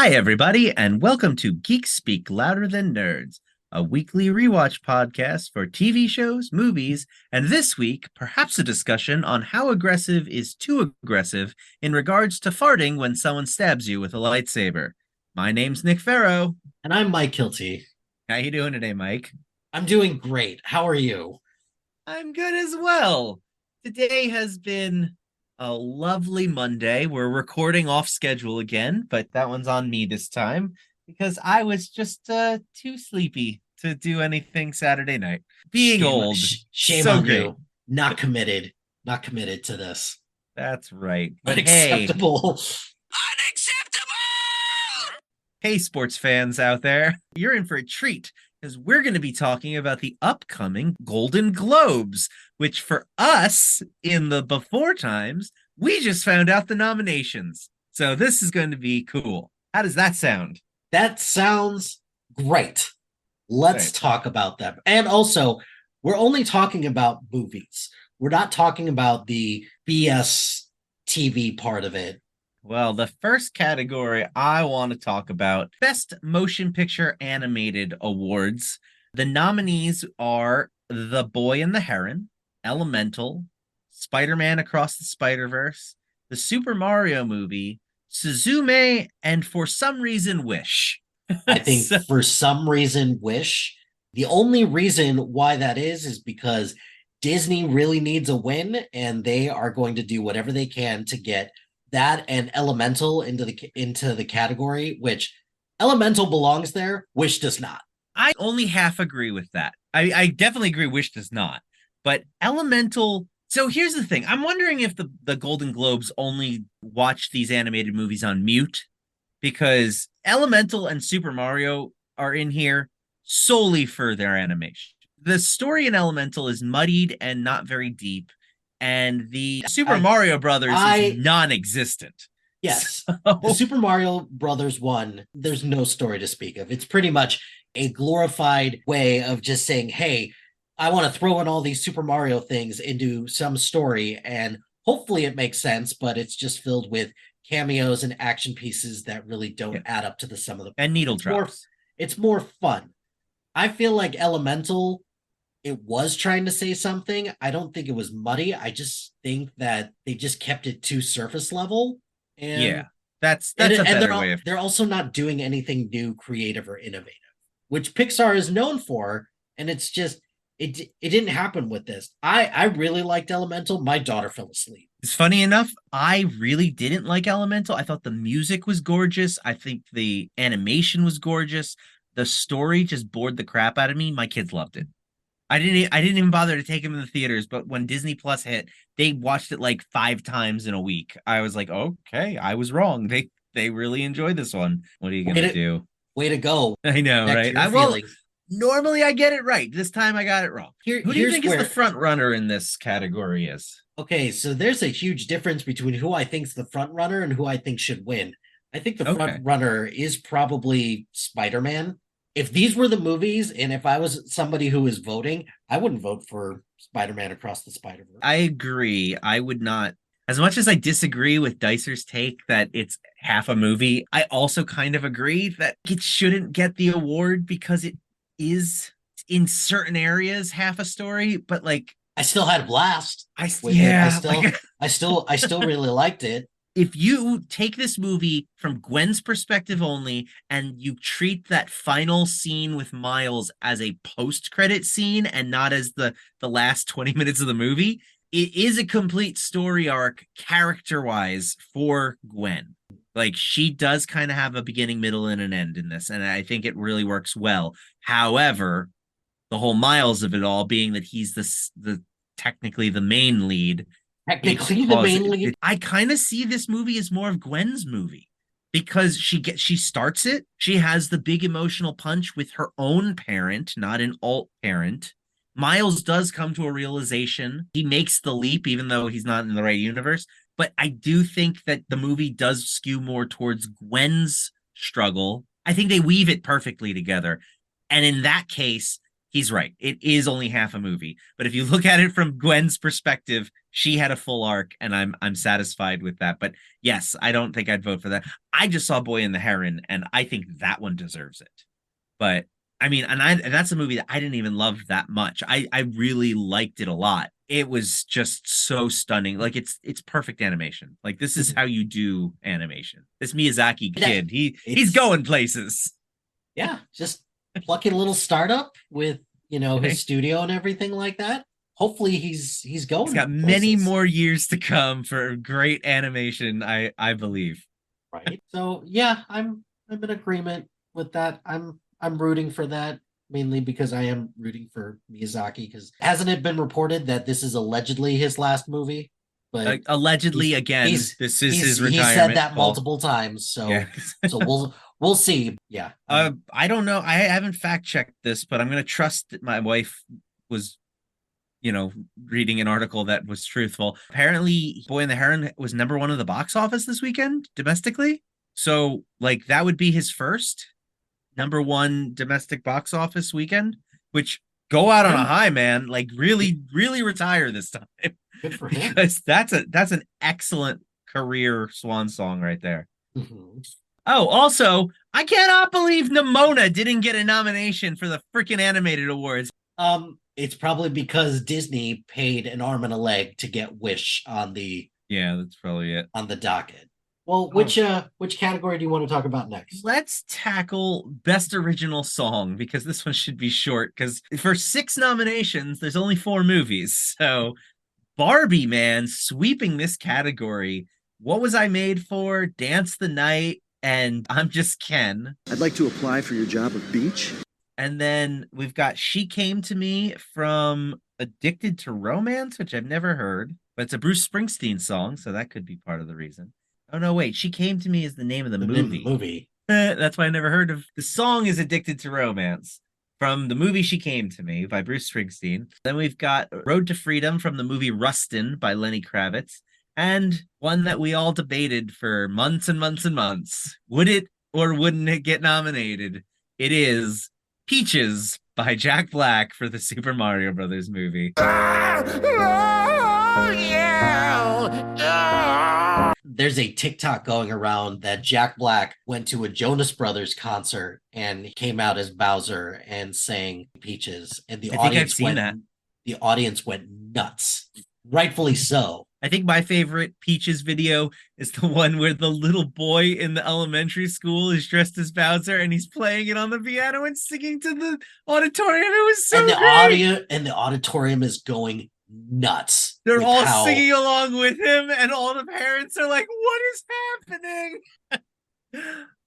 Hi, everybody, and welcome to Geek Speak Louder Than Nerds, a weekly rewatch podcast for TV shows, movies, and this week, perhaps a discussion on how aggressive is too aggressive in regards to farting when someone stabs you with a lightsaber. My name's Nick Farrow. And I'm Mike Kilty. How you doing today, Mike? I'm doing great. How are you? I'm good as well. Today has been a lovely Monday. We're recording off schedule again, but that one's on me this time because I was just too sleepy to do anything Saturday night. Being Shame, old, shame so on great. you. Not committed. Not committed to this. That's right. But Unacceptable. hey, sports fans out there, you're in for a treat because we're going to be talking about the upcoming Golden Globes, which for us in the before times, we just found out the nominations. So this is going to be cool. How does that sound? That sounds great. Let's talk about them. And also, we're only talking about movies. We're not talking about the BS TV part of it. Well, the first category I want to talk about, Best Motion Picture Animated Awards. The nominees are The Boy and the Heron, Elemental, Spider-Man Across the Spider-Verse, the Super Mario movie, Suzume, and for some reason, Wish. I think for some reason, Wish. The only reason why that is because Disney really needs a win, and they are going to do whatever they can to get that and Elemental into the category, which Elemental belongs there, Wish does not. I only half agree with that. I definitely agree Wish does not. But Elemental. So here's the thing. I'm wondering if the Golden Globes only watch these animated movies on mute, because Elemental and Super Mario are in here solely for their animation. The story in Elemental is muddied and not very deep, and the Super Mario Brothers is non-existent. Yes. So, the Super Mario Brothers one, there's no story to speak of. It's pretty much a glorified way of just saying, hey, I want to throw in all these Super Mario things into some story, and hopefully it makes sense, but it's just filled with cameos and action pieces that really don't add up to the sum of the and needle drops. It's more fun. I feel like Elemental, it was trying to say something. I don't think it was muddy. I just think that they just kept it too surface level. And yeah, that's a better way of. They're also not doing anything new, creative, or innovative, which Pixar is known for. And it's just it didn't happen with this. I really liked Elemental. My daughter fell asleep. It's funny enough, I really didn't like Elemental. I thought the music was gorgeous. I think the animation was gorgeous. The story just bored the crap out of me. My kids loved it. I didn't even bother to take them in the theaters, but when Disney Plus hit, they watched it like 5 times in a week. I was like, okay, I was wrong. They really enjoyed this one. What are you gonna do? Way to go! I know, right? Normally I get it right. This time I got it wrong. Who do you think is the front runner in this category is? Okay, so there's a huge difference between who I think is the front runner and who I think should win. I think the front runner is probably Spider-Man. If these were the movies, and if I was somebody who was voting, I wouldn't vote for Spider-Man Across the Spider-Verse. I agree. I would not. As much as I disagree with Dicer's take that it's half a movie, I also kind of agree that it shouldn't get the award because it is in certain areas half a story, but like I still had a blast. I still really liked it. If you take this movie from Gwen's perspective only and you treat that final scene with Miles as a post-credit scene and not as the last 20 minutes of the movie, it is a complete story arc character-wise for Gwen. Like, she does kind of have a beginning, middle, and an end in this, and I think it really works well. However, the whole Miles of it all being that he's the technically the main lead. Technically the main lead. I kind of see this movie as more of Gwen's movie because she starts it. She has the big emotional punch with her own parent, not an alt parent. Miles does come to a realization. He makes the leap, even though he's not in the right universe. But I do think that the movie does skew more towards Gwen's struggle. I think they weave it perfectly together. And in that case, he's right. It is only half a movie. But if you look at it from Gwen's perspective, she had a full arc, and I'm satisfied with that. But yes, I don't think I'd vote for that. I just saw Boy and the Heron, and I think that one deserves it. But I mean, and that's a movie that I didn't even love that much. I really liked it a lot. It was just so stunning. Like it's perfect animation. Like this is how you do animation. This Miyazaki kid, he's going places. Yeah, just plucky little startup with his studio and everything like that. Hopefully he's going. He's got places. Many more years to come for great animation, I believe. Right. So yeah, I'm in agreement with that. I'm rooting for that, mainly because I am rooting for Miyazaki, because hasn't it been reported that this is allegedly his last movie? But allegedly, again, this is his retirement. He said that multiple times, so yeah. so we'll see. Yeah. I don't know. I haven't fact checked this, but I'm gonna trust that my wife was, reading an article that was truthful. Apparently, Boy and the Heron was #1 of the box office this weekend domestically. So, like, that would be his first #1 domestic box office weekend, which go out on a high, man. Like really, really retire this time. Good for him. Because that's an excellent career swan song right there. Mm-hmm. Oh, also, I cannot believe Nimona didn't get a nomination for the freaking animated awards. It's probably because Disney paid an arm and a leg to get Wish on the that's probably it. On the docket. Well, which category do you want to talk about next? Let's tackle Best Original Song, because this one should be short, because for 6 nominations, there's only 4 movies. So Barbie, man, sweeping this category. What Was I Made For? Dance the Night, and I'm Just Ken. I'd like to apply for your job at Beach. And then we've got She Came to Me from Addicted to Romance, which I've never heard, but it's a Bruce Springsteen song, so that could be part of the reason. Oh, no, wait. She Came to Me is the name of the movie. That's why I never heard of. The song is Addicted to Romance from the movie She Came to Me by Bruce Springsteen. Then we've got Road to Freedom from the movie Rustin by Lenny Kravitz. And one that we all debated for months and months and months. Would it or wouldn't it get nominated? It is Peaches by Jack Black for the Super Mario Brothers movie. There's a TikTok going around that Jack Black went to a Jonas Brothers concert and came out as Bowser and sang Peaches, and the audience went nuts. Rightfully so. I think my favorite Peaches video is the one where the little boy in the elementary school is dressed as Bowser and he's playing it on the piano and singing to the auditorium. It was so great. And the auditorium is going nuts. They're all singing along with him, and all the parents are like, what is happening?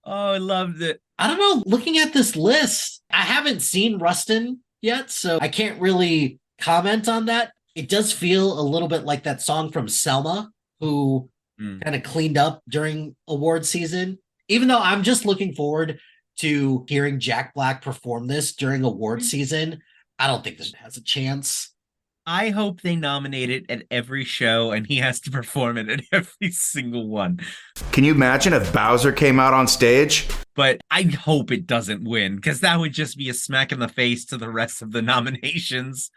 Oh, I loved it. I don't know. Looking at this list, I haven't seen Rustin yet, so I can't really comment on that. It does feel a little bit like that song from Selma, who kind of cleaned up during award season. Even though I'm just looking forward to hearing Jack Black perform this during award season, I don't think this has a chance. I hope they nominate it at every show and he has to perform it at every single one. Can you imagine if Bowser came out on stage? But I hope it doesn't win, because that would just be a smack in the face to the rest of the nominations.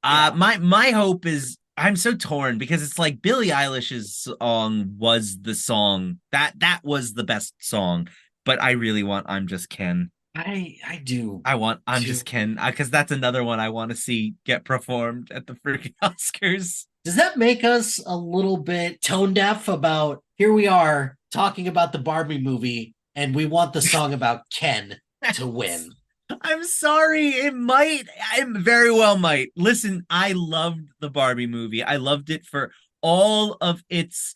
Yeah. My hope is, I'm so torn, because it's like Billie Eilish's song was the song that was the best song, but I really want I'm Just Ken. I do. I want I'm Just Ken, because that's another one I want to see get performed at the freaking Oscars. Does that make us a little bit tone deaf about, here we are talking about the Barbie movie and we want the song about Ken to win? I'm sorry. It might. I very well might. Listen, I loved the Barbie movie. I loved it for all of its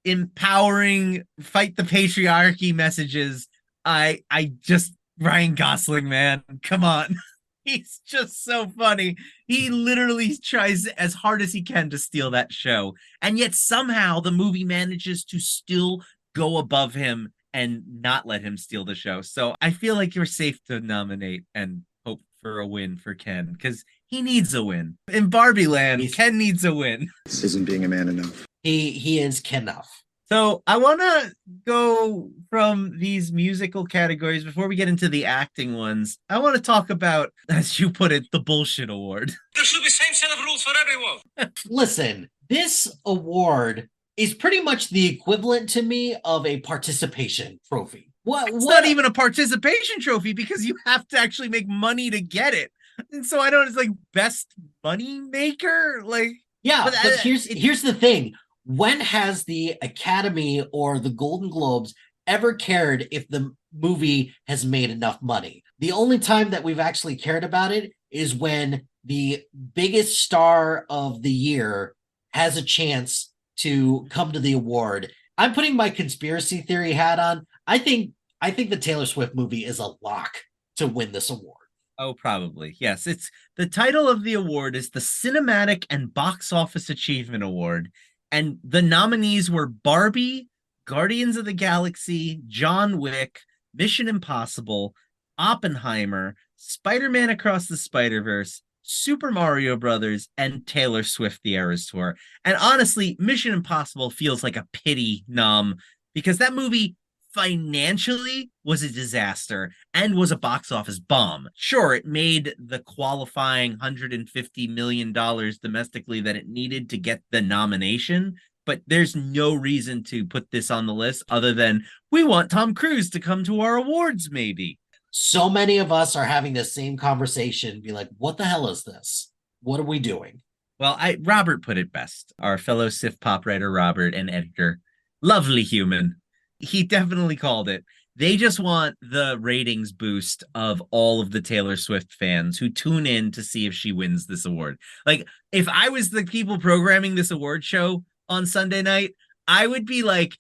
empowering, fight the patriarchy messages. I just, Ryan Gosling, man, come on. He's just so funny. He literally tries as hard as he can to steal that show. And yet somehow the movie manages to still go above him and not let him steal the show. So I feel like you're safe to nominate and hope for a win for Ken, because he needs a win. In Barbie Land, Ken needs a win. This isn't being a man enough. He is Ken enough. So I want to go from these musical categories before we get into the acting ones. I want to talk about, as you put it, the bullshit award. There should be same set of rules for everyone. Listen, this award is pretty much the equivalent to me of a participation trophy. It's not even a participation trophy because you have to actually make money to get it. And so I don't, it's like best money maker. Like, yeah, but here's the thing. When has the Academy or the Golden Globes ever cared if the movie has made enough money? The only time that we've actually cared about it is when the biggest star of the year has a chance to come to the award. I'm putting my conspiracy theory hat on. I think the Taylor Swift movie is a lock to win this award. Oh, probably. Yes. It's the title of the award is the Cinematic and Box Office Achievement Award. And the nominees were Barbie, Guardians of the Galaxy, John Wick, Mission Impossible, Oppenheimer, Spider-Man Across the Spider-Verse, Super Mario Brothers, and Taylor Swift The Eras Tour. And honestly, Mission Impossible feels like a pity nom because that movie financially was a disaster and was a box office bomb. Sure, it made the qualifying $150 million domestically that it needed to get the nomination, but there's no reason to put this on the list other than we want Tom Cruise to come to our awards, maybe. So many of us are having the same conversation, be like, what the hell is this? What are we doing? Well, Robert put it best. Our fellow Sif Pop writer, Robert, and editor, lovely human. He definitely called it. They just want the ratings boost of all of the Taylor Swift fans who tune in to see if she wins this award. Like, if I was the people programming this award show on Sunday night, I would be like,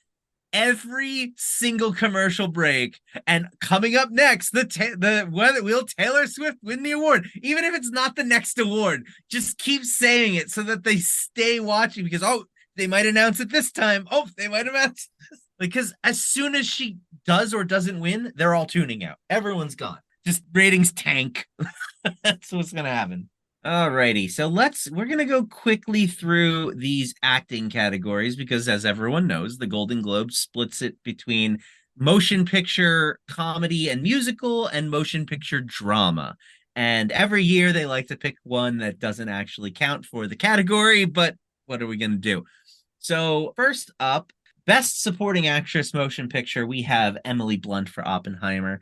every single commercial break, and coming up next, will Taylor Swift win the award? Even if it's not the next award, just keep saying it so that they stay watching because, they might announce it this time. They might announce this. Because as soon as she does or doesn't win, they're all tuning out. Everyone's gone. Just ratings tank. That's what's going to happen. Alrighty, so we're going to go quickly through these acting categories because as everyone knows, the Golden Globe splits it between motion picture, comedy, and musical, and motion picture drama. And every year they like to pick one that doesn't actually count for the category, but what are we going to do? So first up, Best Supporting Actress Motion Picture, we have Emily Blunt for Oppenheimer,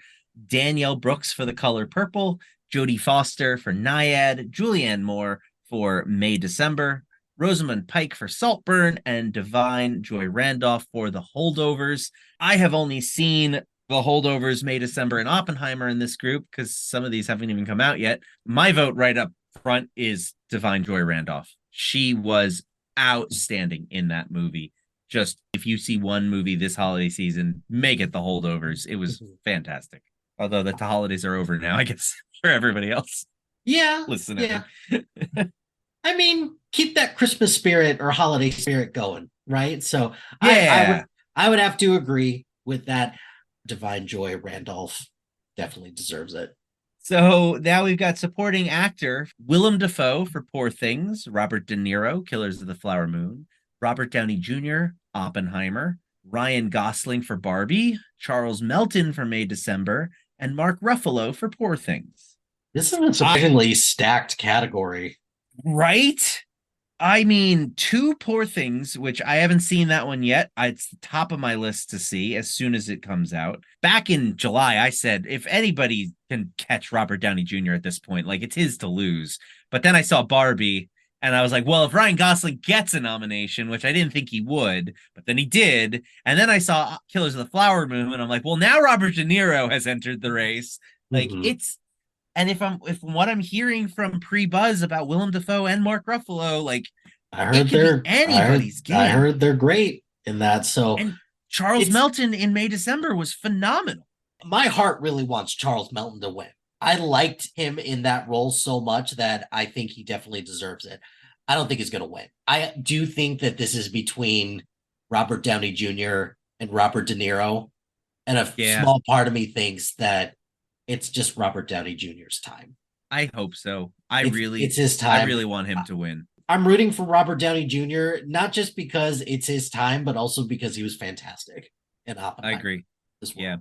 Danielle Brooks for The Color Purple, Jodie Foster for Nyad, Julianne Moore for May December, Rosamund Pike for Saltburn, and Divine Joy Randolph for The Holdovers. I have only seen The Holdovers, May December, and Oppenheimer in this group because some of these haven't even come out yet. My vote right up front is Divine Joy Randolph. She was outstanding in that movie. Just if you see one movie this holiday season, make it The Holdovers. It was fantastic. Although the holidays are over now, I guess, for everybody else. Yeah. Listening. Yeah. I mean, keep that Christmas spirit or holiday spirit going, right? So yeah. I would have to agree with that. Divine Joy Randolph definitely deserves it. So now we've got supporting actor Willem Dafoe for Poor Things, Robert De Niro, Killers of the Flower Moon, Robert Downey Jr., Oppenheimer, Ryan Gosling for Barbie, Charles Melton for May December, and Mark Ruffalo for Poor Things. This is a surprisingly stacked category. Right? I mean, two Poor Things, which I haven't seen that one yet. It's the top of my list to see as soon as it comes out. Back in July, I said, if anybody can catch Robert Downey Jr. at this point, like it's his to lose. But then I saw Barbie and I was like, well, if Ryan Gosling gets a nomination, which I didn't think he would, but then he did. And then I saw Killers of the Flower Moon and I'm like, well, now Robert De Niro has entered the race. Like it's, and if what I'm hearing from pre-buzz about Willem Dafoe and Mark Ruffalo, like I heard anybody's game. I heard they're great in that. So and Charles Melton in May December was phenomenal. My heart really wants Charles Melton to win. I liked him in that role so much that I think he definitely deserves it. I don't think he's going to win. I do think that this is between Robert Downey Jr. and Robert De Niro, and a small part of me thinks that it's just Robert Downey Jr.'s time. I hope so. It's his time. I really want him to win. I'm rooting for Robert Downey Jr., not just because it's his time, but also because he was fantastic in Oppenheimer. I agree. As well. Yeah.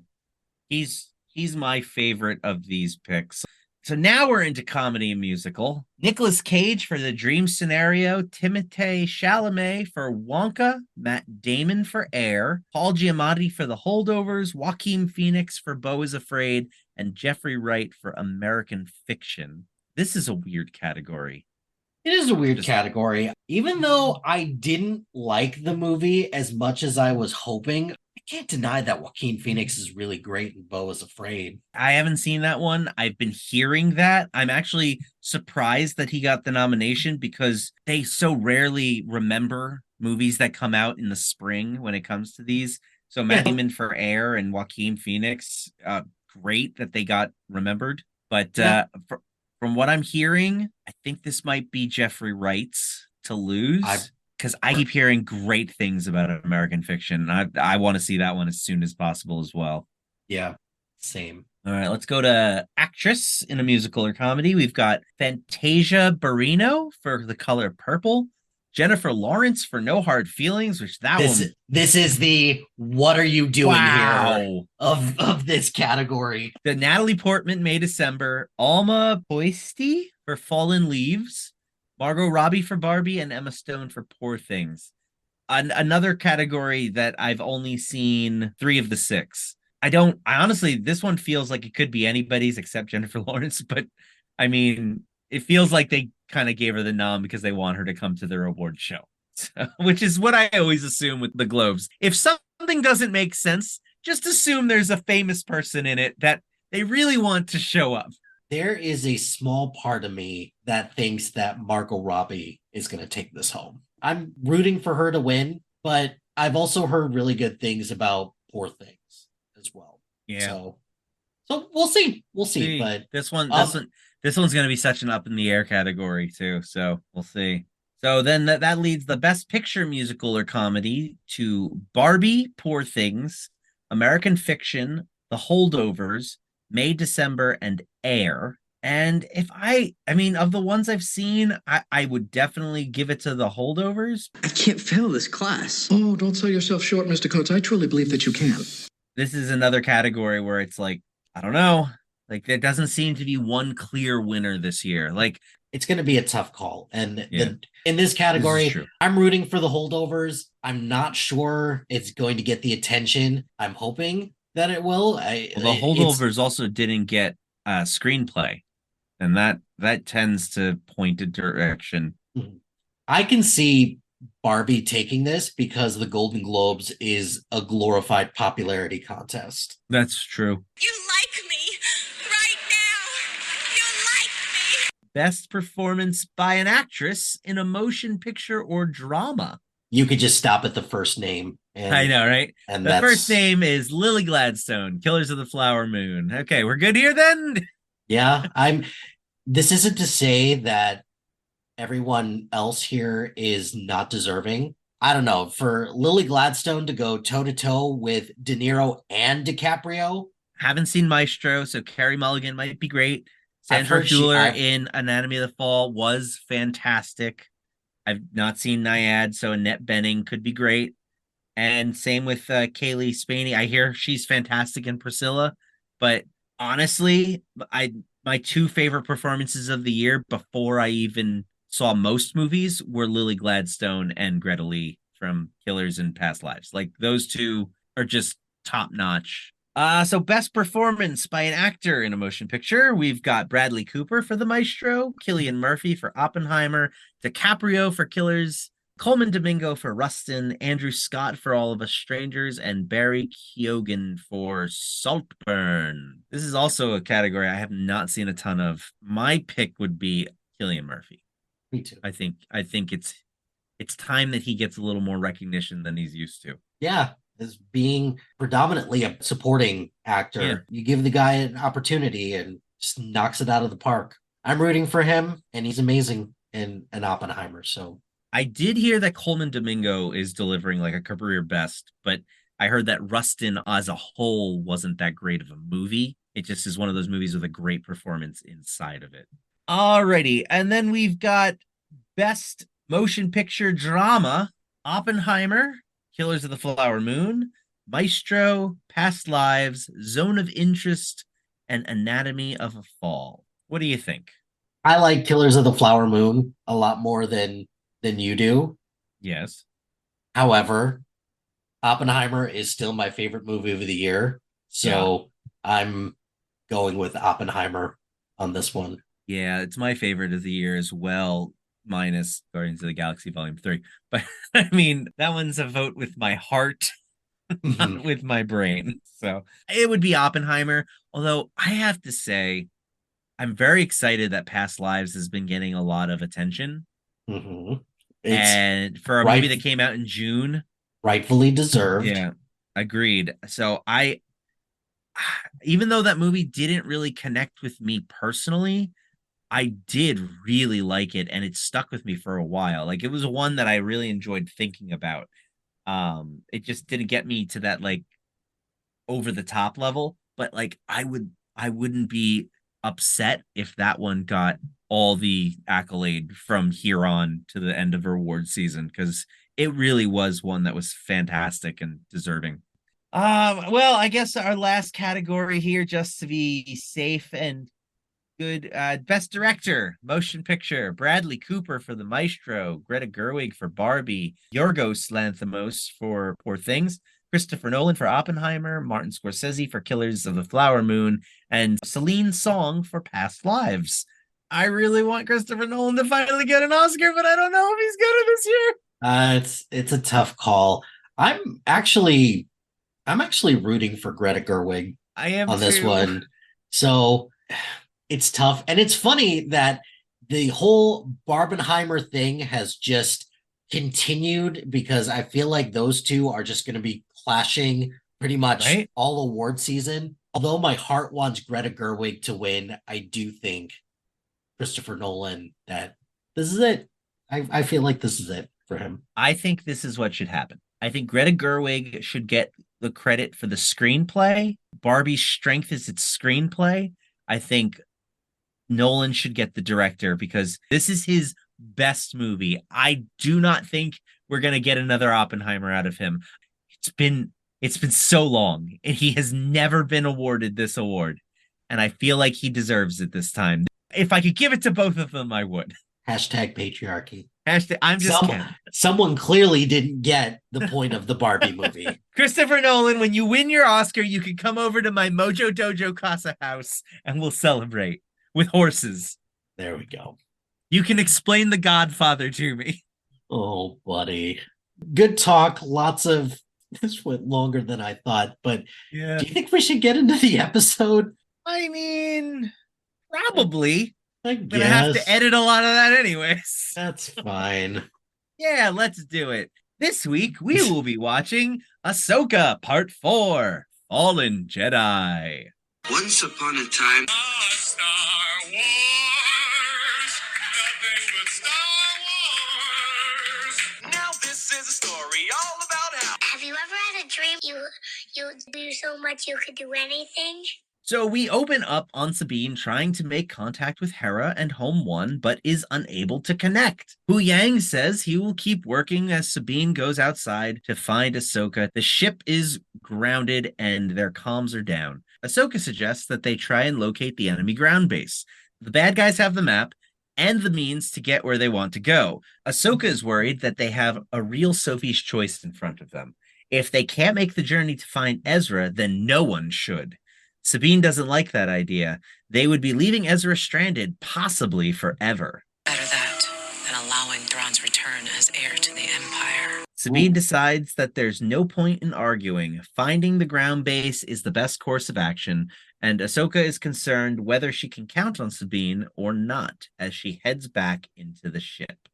He's my favorite of these picks. So now we're into comedy and musical. Nicolas Cage for The Dream Scenario, Timothée Chalamet for Wonka, Matt Damon for Air, Paul Giamatti for The Holdovers, Joaquin Phoenix for Beau is Afraid, and Jeffrey Wright for American Fiction. This is a weird category. It is a weird category. Even though I didn't like the movie as much as I was hoping, I can't deny that Joaquin Phoenix is really great in Beau is Afraid. I haven't seen that one. I've been hearing that. I'm actually surprised that he got the nomination because they so rarely remember movies that come out in the spring when it comes to these. So Matt Damon for Air and Joaquin Phoenix, great that they got remembered. But from what I'm hearing, I think this might be Jeffrey Wright's to lose because I keep hearing great things about American Fiction. I want to see that one as soon as possible as well. Yeah, same. All right, let's go to actress in a musical or comedy. We've got Fantasia Barrino for The Color Purple, Jennifer Lawrence for No Hard Feelings, which this is the what are you doing here of this category. The Natalie Portman May December, Alma Poisty for Fallen Leaves, Margot Robbie for Barbie, and Emma Stone for Poor Things. Another category that I've only seen 3 of the 6. I honestly, this one feels like it could be anybody's except Jennifer Lawrence, but I mean, it feels like they kind of gave her the nom because they want her to come to their award show, which is what I always assume with the Globes. If something doesn't make sense, just assume there's a famous person in it that they really want to show up. There is a small part of me that thinks that Margot Robbie is going to take this home. I'm rooting for her to win, but I've also heard really good things about Poor Things as well. Yeah. So we'll see. We'll see. But this one's going to be such an up in the air category too. So we'll see. So then that leads the Best Picture musical or comedy to Barbie, Poor Things, American Fiction, The Holdovers, May, December, and Air. And if I mean, of the ones I've seen, I would definitely give it to The Holdovers. I can't fail this class. Oh, don't sell yourself short, Mr. Coates. I truly believe that you can. This is another category where it's like, I don't know. Like, there doesn't seem to be one clear winner this year. Like, it's going to be a tough call. And in this category, I'm rooting for The Holdovers. I'm not sure it's going to get the attention I'm hoping that it will. The Holdovers also didn't get a screenplay, and that tends to point a direction. I can see Barbie taking this because the Golden Globes is a glorified popularity contest. That's true. You like me right now. You like me. Best performance by an actress in a motion picture or drama. You could just stop at the first name. I know, right? And the first name is Lily Gladstone, Killers of the Flower Moon. Okay, we're good here then? Yeah, this isn't to say that everyone else here is not deserving. I don't know. For Lily Gladstone to go toe-to-toe with De Niro and DiCaprio. Haven't seen Maestro, so Carey Mulligan might be great. Sandra Hüller in Anatomy of the Fall was fantastic. I've not seen Nyad, so Annette Bening could be great. And same with Kaylee Spaney. I hear she's fantastic in Priscilla, but honestly, my 2 favorite performances of the year before I even saw most movies were Lily Gladstone and Greta Lee from Killers in Past Lives. Like, those 2 are just top notch. So best performance by an actor in a motion picture. We've got Bradley Cooper for The Maestro, Cillian Murphy for Oppenheimer, DiCaprio for Killers, Coleman Domingo for Rustin, Andrew Scott for All of Us Strangers, and Barry Keoghan for Saltburn. This is also a category I have not seen a ton of. My pick would be Cillian Murphy. Me too. I think it's time that he gets a little more recognition than he's used to. Yeah, as being predominantly a supporting actor, you give the guy an opportunity and just knocks it out of the park. I'm rooting for him, and he's amazing in Oppenheimer. So I did hear that Coleman Domingo is delivering like a career best, but I heard that Rustin as a whole wasn't that great of a movie. It just is one of those movies with a great performance inside of it. Alrighty, and then we've got best Motion picture drama, Oppenheimer, Killers of the Flower Moon, Maestro, Past Lives, Zone of Interest, and Anatomy of a Fall. What do you think? I like Killers of the Flower Moon a lot more than you do. Yes. However, Oppenheimer is still my favorite movie of the year. So I'm going with Oppenheimer on this one. Yeah, it's my favorite of the year as well, minus Guardians of the Galaxy Volume 3. But I mean, that one's a vote with my heart, not with my brain. So it would be Oppenheimer. Although I have to say, I'm very excited that Past Lives has been getting a lot of attention. And for a movie that came out in June, rightfully deserved. Yeah, agreed. So even though that movie didn't really connect with me personally, I did really like it, and it stuck with me for a while. Like, it was one that I really enjoyed thinking about. It just didn't get me to that like over the top level, but like I wouldn't be upset if that one got all the accolade from here on to the end of award season, because it really was one that was fantastic and deserving. Well, I guess our last category here, just to be safe and good, best director, motion picture, Bradley Cooper for The Maestro, Greta Gerwig for Barbie, Yorgos Lanthimos for Poor Things, Christopher Nolan for Oppenheimer, Martin Scorsese for Killers of the Flower Moon, and Celine Song for Past Lives. I really want Christopher Nolan to finally get an Oscar, but I don't know if he's gonna this year. It's a tough call. I'm actually rooting for Greta Gerwig I am on this too. one. So it's tough. And it's funny that the whole Barbenheimer thing has just continued, because I feel like those two are just going to be clashing pretty much all award season. Although my heart wants Greta Gerwig to win, I do think Christopher Nolan, that this is it. I feel like this is it for him. I think this is what should happen. I think Greta Gerwig should get the credit for the screenplay. Barbie's strength is its screenplay. I think Nolan should get the director, because this is his best movie. I do not think we're going to get another Oppenheimer out of him. It's been so long, and he has never been awarded this award, and I feel like he deserves it this time. If I could give it to both of them, I would. Hashtag patriarchy. I'm just kidding. Someone clearly didn't get the point of the Barbie movie. Christopher Nolan, when you win your Oscar, you can come over to my Mojo Dojo Casa house and we'll celebrate with horses. There we go. You can explain The Godfather to me. Oh, buddy. Good talk. This went longer than I thought, but yeah. Do you think we should get into the episode? I mean, probably. I'm gonna have to edit a lot of that anyways. That's fine. Yeah, let's do it. This week, we will be watching Ahsoka Part 4, Fallen Jedi. Once upon a time... Star Wars! Nothing but Star Wars! Now this is a story all about how... Have you ever had a dream you do so much you could do anything? So we open up on Sabine trying to make contact with Hera and Home One, but is unable to connect. Hu Yang says he will keep working as Sabine goes outside to find Ahsoka. The ship is grounded and their comms are down. Ahsoka suggests that they try and locate the enemy ground base. The bad guys have the map and the means to get where they want to go. Ahsoka is worried that they have a real Sophie's Choice in front of them. If they can't make the journey to find Ezra, then no one should. Sabine doesn't like that idea. They would be leaving Ezra stranded, possibly forever. Better that than allowing Thrawn's return as heir to the Empire. Sabine decides that there's no point in arguing. Finding the ground base is the best course of action, and Ahsoka is concerned whether she can count on Sabine or not as she heads back into the ship.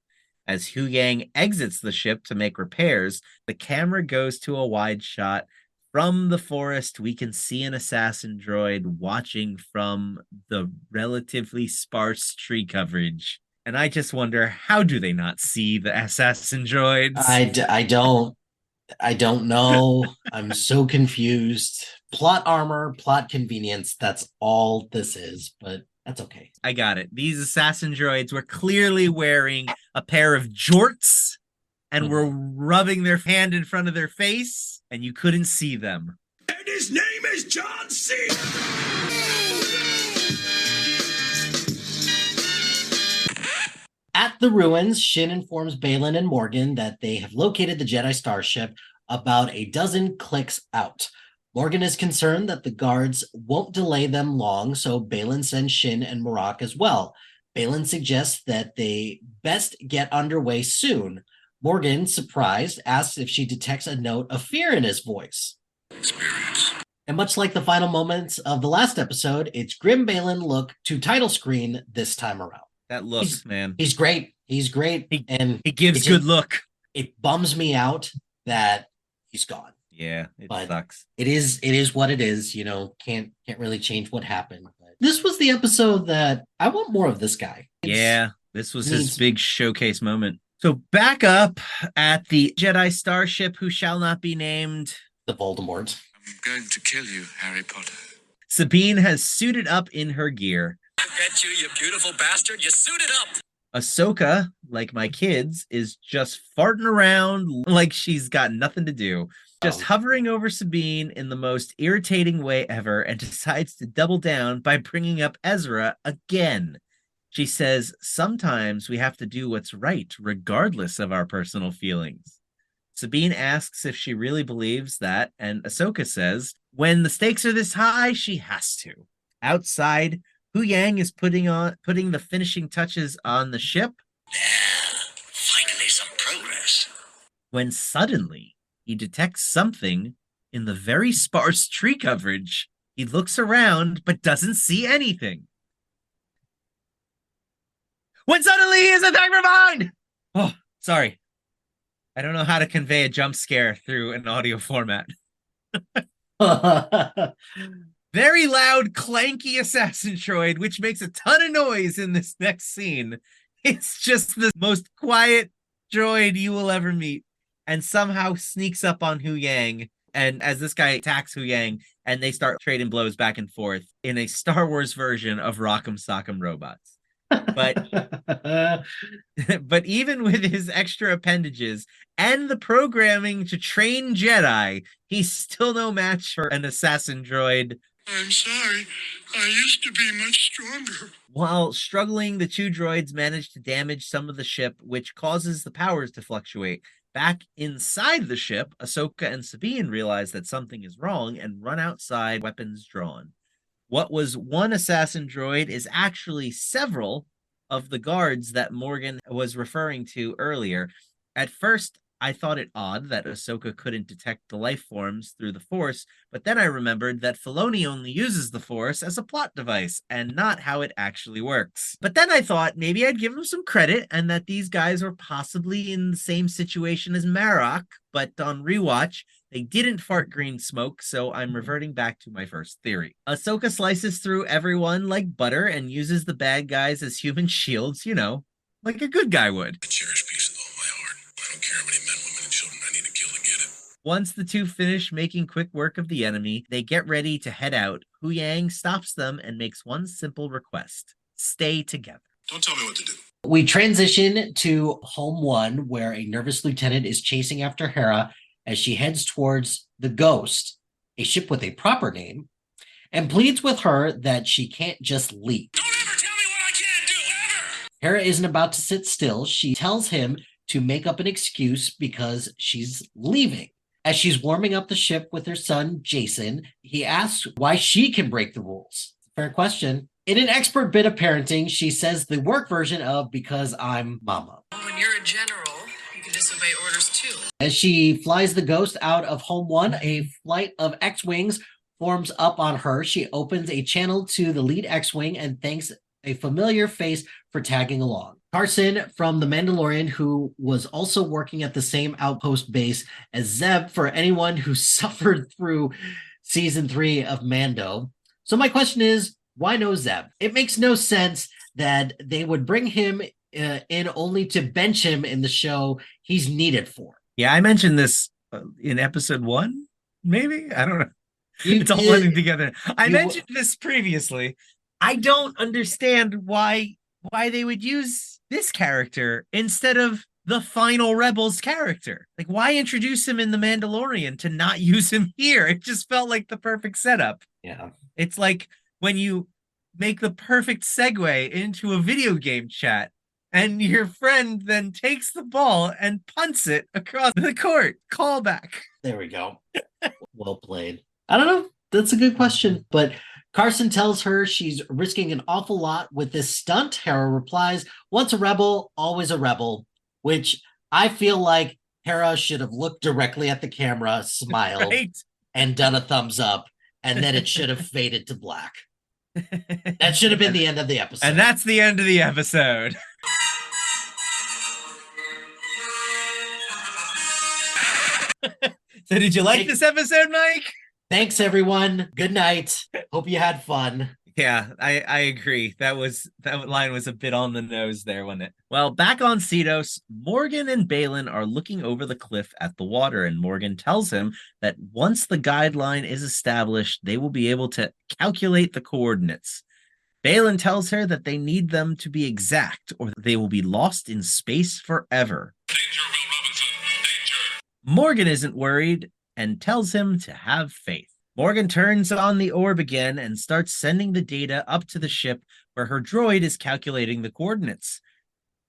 As Hu Yang exits the ship to make repairs, the camera goes to a wide shot. From the forest, we can see an assassin droid watching from the relatively sparse tree coverage. And I just wonder, how do they not see the assassin droids? I don't know. I'm so confused. Plot armor, plot convenience. That's all this is, but that's okay. I got it. These assassin droids were clearly wearing a pair of jorts and were rubbing their hand in front of their face, and you couldn't see them. And his name is John C. At the ruins, Shin informs Balin and Morgan that they have located the Jedi starship about a dozen clicks out. Morgan is concerned that the guards won't delay them long, so Balin sends Shin and Marak as well. Balin suggests that they best get underway soon. Morgan, surprised, asks if she detects a note of fear in his voice. Experience. And much like the final moments of the last episode, it's Grim Balin look to title screen this time around. That looks, man. He's great. He's great. And he gives good look. It bums me out that he's gone. Yeah, it sucks. It is what it is. You know, can't really change what happened. But this was the episode that I want more of this guy. This was his big showcase moment. So back up at the Jedi starship who shall not be named. The Voldemort. I'm going to kill you, Harry Potter. Sabine has suited up in her gear. Bet you beautiful bastard, you suited up. Ahsoka, like my kids, is just farting around like she's got nothing to do. Just hovering over Sabine in the most irritating way ever, and decides to double down by bringing up Ezra again. She says, sometimes we have to do what's right, regardless of our personal feelings. Sabine asks if she really believes that, and Ahsoka says, when the stakes are this high, she has to. Outside, Hu Yang is putting the finishing touches on the ship. Yeah, finally some progress. When suddenly, he detects something in the very sparse tree coverage. He looks around, but doesn't see anything. When suddenly he is attacked from behind! Oh, sorry. I don't know how to convey a jump scare through an audio format. Very loud, clanky assassin droid, which makes a ton of noise in this next scene. It's just the most quiet droid you will ever meet, and somehow sneaks up on Hu Yang. And as this guy attacks Hu Yang, and they start trading blows back and forth in a Star Wars version of Rock'em Sock'em Robots. But even with his extra appendages and the programming to train Jedi, he's still no match for an assassin droid. I'm sorry. I used to be much stronger. While struggling, the two droids manage to damage some of the ship, which causes the powers to fluctuate. Back inside the ship, Ahsoka and Sabine realize that something is wrong and run outside, weapons drawn. What was one assassin droid is actually several of the guards that Morgan was referring to earlier. At first, I thought it odd that Ahsoka couldn't detect the life forms through the Force, but then I remembered that Filoni only uses the Force as a plot device and not how it actually works. But then I thought maybe I'd give him some credit and that these guys were possibly in the same situation as Marak, but on rewatch, they didn't fart green smoke, so I'm reverting back to my first theory. Ahsoka slices through everyone like butter and uses the bad guys as human shields, you know, like a good guy would. I cherish peace with all my heart. I don't care how many men, women, and children I need to kill to get it. Once the two finish making quick work of the enemy, they get ready to head out. Hu Yang stops them and makes one simple request. Stay together. Don't tell me what to do. We transition to Home 1, where a nervous lieutenant is chasing after Hera as she heads towards the Ghost, a ship with a proper name, and pleads with her that she can't just leave. Don't ever tell me what I can't do, ever! Hera isn't about to sit still. She tells him to make up an excuse because she's leaving. As she's warming up the ship with her son, Jason, he asks why she can break the rules. Fair question. In an expert bit of parenting, she says the work version of because I'm mama. When you're a general, you can disobey orders too. As she flies the Ghost out of Home 1, a flight of X-Wings forms up on her. She opens a channel to the lead X-Wing and thanks a familiar face for tagging along. Carson from The Mandalorian, who was also working at the same outpost base as Zeb, for anyone who suffered through season 3 of Mando. So my question is, why no Zeb? It makes no sense that they would bring him in only to bench him in the show he's needed for. Yeah, I mentioned this in episode 1, maybe? I don't know. It's all blending together. I mentioned this previously. I don't understand why why they would use this character instead of the final Rebels character. Like, why introduce him in The Mandalorian to not use him here? It just felt like the perfect setup. Yeah. It's like when you make the perfect segue into a video game chat and your friend then takes the ball and punts it across the court. Callback. There we go. Well played. I don't know. That's a good question. But Carson tells her she's risking an awful lot with this stunt. Hera replies, once a rebel, always a rebel, which I feel like Hera should have looked directly at the camera, smiled, Right? and done a thumbs up, and then it should have faded to black. That should have been the end of the episode. And that's the end of the episode. So did you like this episode, Mike? Thanks, everyone. Good night. Hope you had fun. Yeah, I agree. That line was a bit on the nose there, wasn't it? Well, back on Cedos, Morgan and Balin are looking over the cliff at the water, and Morgan tells him that once the guideline is established, they will be able to calculate the coordinates. Balin tells her that they need them to be exact, or they will be lost in space forever. Danger, Will Robinson, danger. Morgan isn't worried and tells him to have faith. Morgan turns on the orb again and starts sending the data up to the ship where her droid is calculating the coordinates.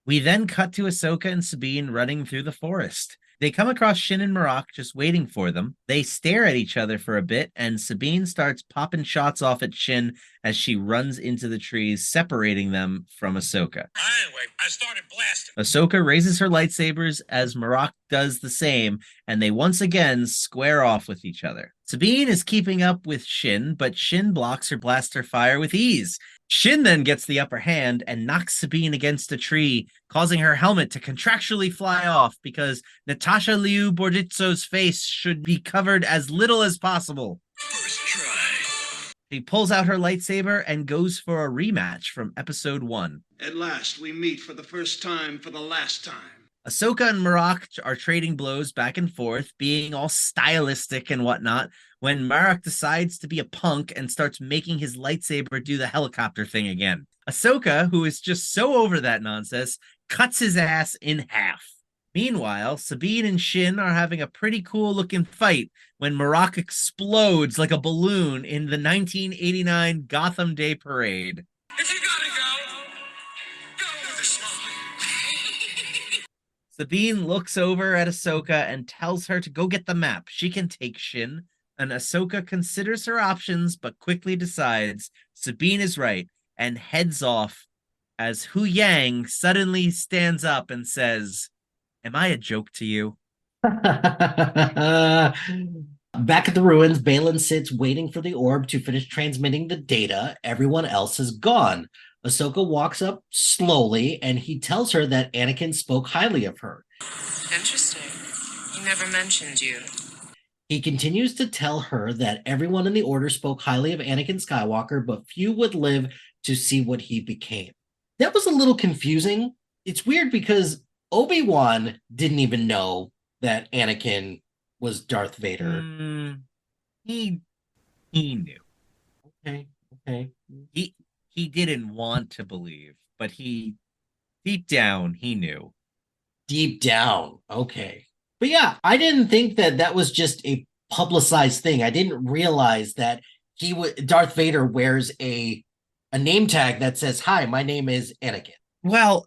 We then cut to Ahsoka and Sabine running through the forest. They come across Shin and Marok just waiting for them. They stare at each other for a bit, and Sabine starts popping shots off at Shin as she runs into the trees, separating them from Ahsoka. Anyway, I started blasting. Ahsoka raises her lightsabers as Marok does the same, and they once again square off with each other. Sabine is keeping up with Shin, but Shin blocks her blaster fire with ease. Shin then gets the upper hand and knocks Sabine against a tree, causing her helmet to contractually fly off because Natasha Liu Bordizzo's face should be covered as little as possible. First try. She pulls out her lightsaber and goes for a rematch from episode 1. At last, we meet for the first time for the last time. Ahsoka and Marok are trading blows back and forth, being all stylistic and whatnot, when Marok decides to be a punk and starts making his lightsaber do the helicopter thing again. Ahsoka, who is just so over that nonsense, cuts his ass in half. Meanwhile, Sabine and Shin are having a pretty cool looking fight when Marok explodes like a balloon in the 1989 Gotham Day Parade. If you gotta go with a smile. Sabine looks over at Ahsoka and tells her to go get the map. She can take Shin, and Ahsoka considers her options but quickly decides Sabine is right and heads off as Hu Yang suddenly stands up and says, "Am I a joke to you?" Back at the ruins, Balin sits waiting for the orb to finish transmitting the data. Everyone else is gone. Ahsoka walks up slowly, and he tells her that Anakin spoke highly of her. Interesting. He never mentioned you. He continues to tell her that everyone in the Order spoke highly of Anakin Skywalker, but few would live to see what he became. That was a little confusing. It's weird because Obi-Wan didn't even know that Anakin was Darth Vader. He knew. Okay. He didn't want to believe, but deep down, he knew. Deep down, okay. But yeah, I didn't think that was just a publicized thing. I didn't realize that Darth Vader wears a name tag that says, "Hi, my name is Anakin." Well,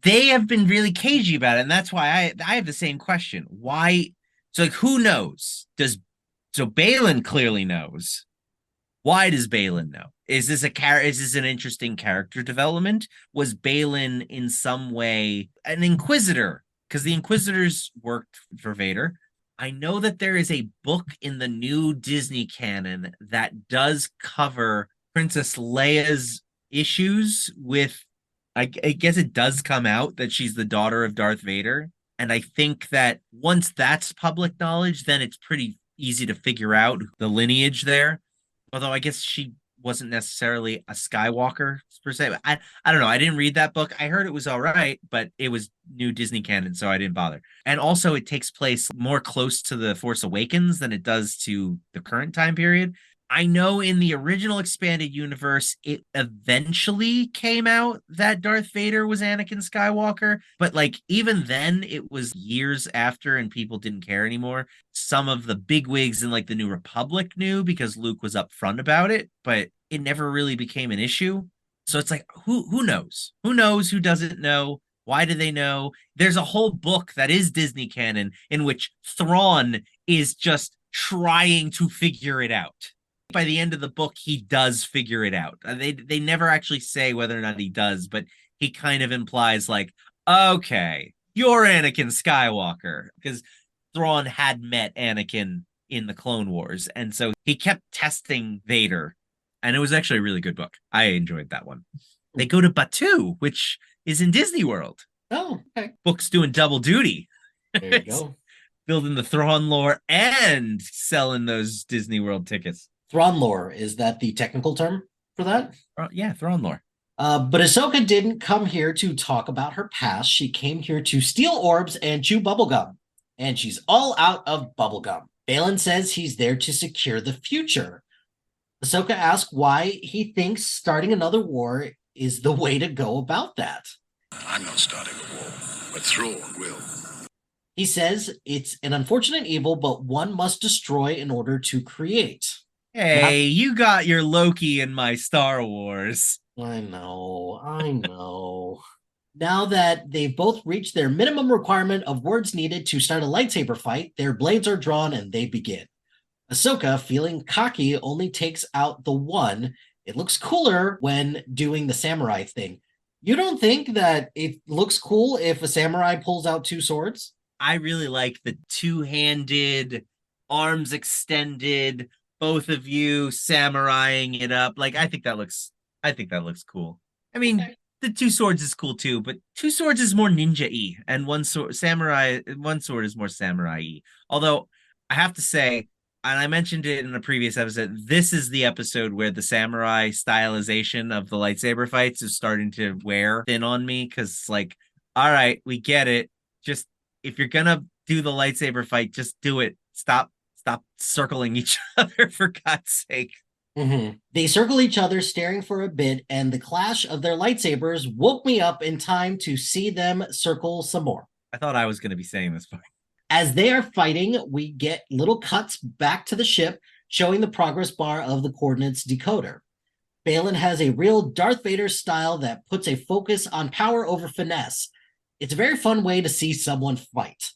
they have been really cagey about it, and that's why I have the same question. Why? So, like, who knows? So Balin clearly knows. Why does Balin know? Is this an interesting character development? Was Balin in some way an Inquisitor? Because the Inquisitors worked for Vader. I know that there is a book in the new Disney canon that does cover Princess Leia's issues with, I guess it does come out that she's the daughter of Darth Vader. And I think that once that's public knowledge, then it's pretty easy to figure out the lineage there. Although I guess she wasn't necessarily a Skywalker per se. I don't know. I didn't read that book. I heard it was all right, but it was new Disney canon, so I didn't bother. And also it takes place more close to The Force Awakens than it does to the current time period. I know in the original expanded universe, it eventually came out that Darth Vader was Anakin Skywalker, but like even then, it was years after and people didn't care anymore. Some of the bigwigs in like the New Republic knew because Luke was upfront about it, but it never really became an issue. So it's like, who knows? Who knows? Who doesn't know? Why do they know? There's a whole book that is Disney canon in which Thrawn is just trying to figure it out. By the end of the book, he does figure it out. They never actually say whether or not he does, but he kind of implies like, okay, you're Anakin Skywalker, because Thrawn had met Anakin in the Clone Wars, and so he kept testing Vader, and it was actually a really good book. I enjoyed that one. They go to Batuu, which is in Disney World. Oh, okay. Book's doing double duty. There you go. Building the Thrawn lore and selling those Disney World tickets. Thrawn lore, is that the technical term for that? Yeah, Thrawn lore. But Ahsoka didn't come here to talk about her past. She came here to steal orbs and chew bubblegum. And she's all out of bubblegum. Baylan says he's there to secure the future. Ahsoka asks why he thinks starting another war is the way to go about that. I'm not starting a war, but Thrawn will. He says it's an unfortunate evil, but one must destroy in order to create. Hey, you got your Loki in my Star Wars. I know. Now that they've both reached their minimum requirement of words needed to start a lightsaber fight, their blades are drawn and they begin. Ahsoka, feeling cocky, only takes out the one. It looks cooler when doing the samurai thing. You don't think that it looks cool if a samurai pulls out two swords? I really like the two-handed, arms extended, both of you samuraiing it up. Like, I think that looks cool. I mean, the two swords is cool too, but two swords is more ninja-y, and one sword is more samurai-y. Although I have to say, and I mentioned it in a previous episode, this is the episode where the samurai stylization of the lightsaber fights is starting to wear thin on me, because like, all right, we get it. Just if you're gonna do the lightsaber fight, just do it. Stop circling each other, for God's sake. Mm-hmm. They circle each other, staring for a bit, and the clash of their lightsabers woke me up in time to see them circle some more. I thought I was going to be saying this part. As they are fighting, we get little cuts back to the ship, showing the progress bar of the coordinates decoder. Baylan has a real Darth Vader style that puts a focus on power over finesse. It's a very fun way to see someone fight.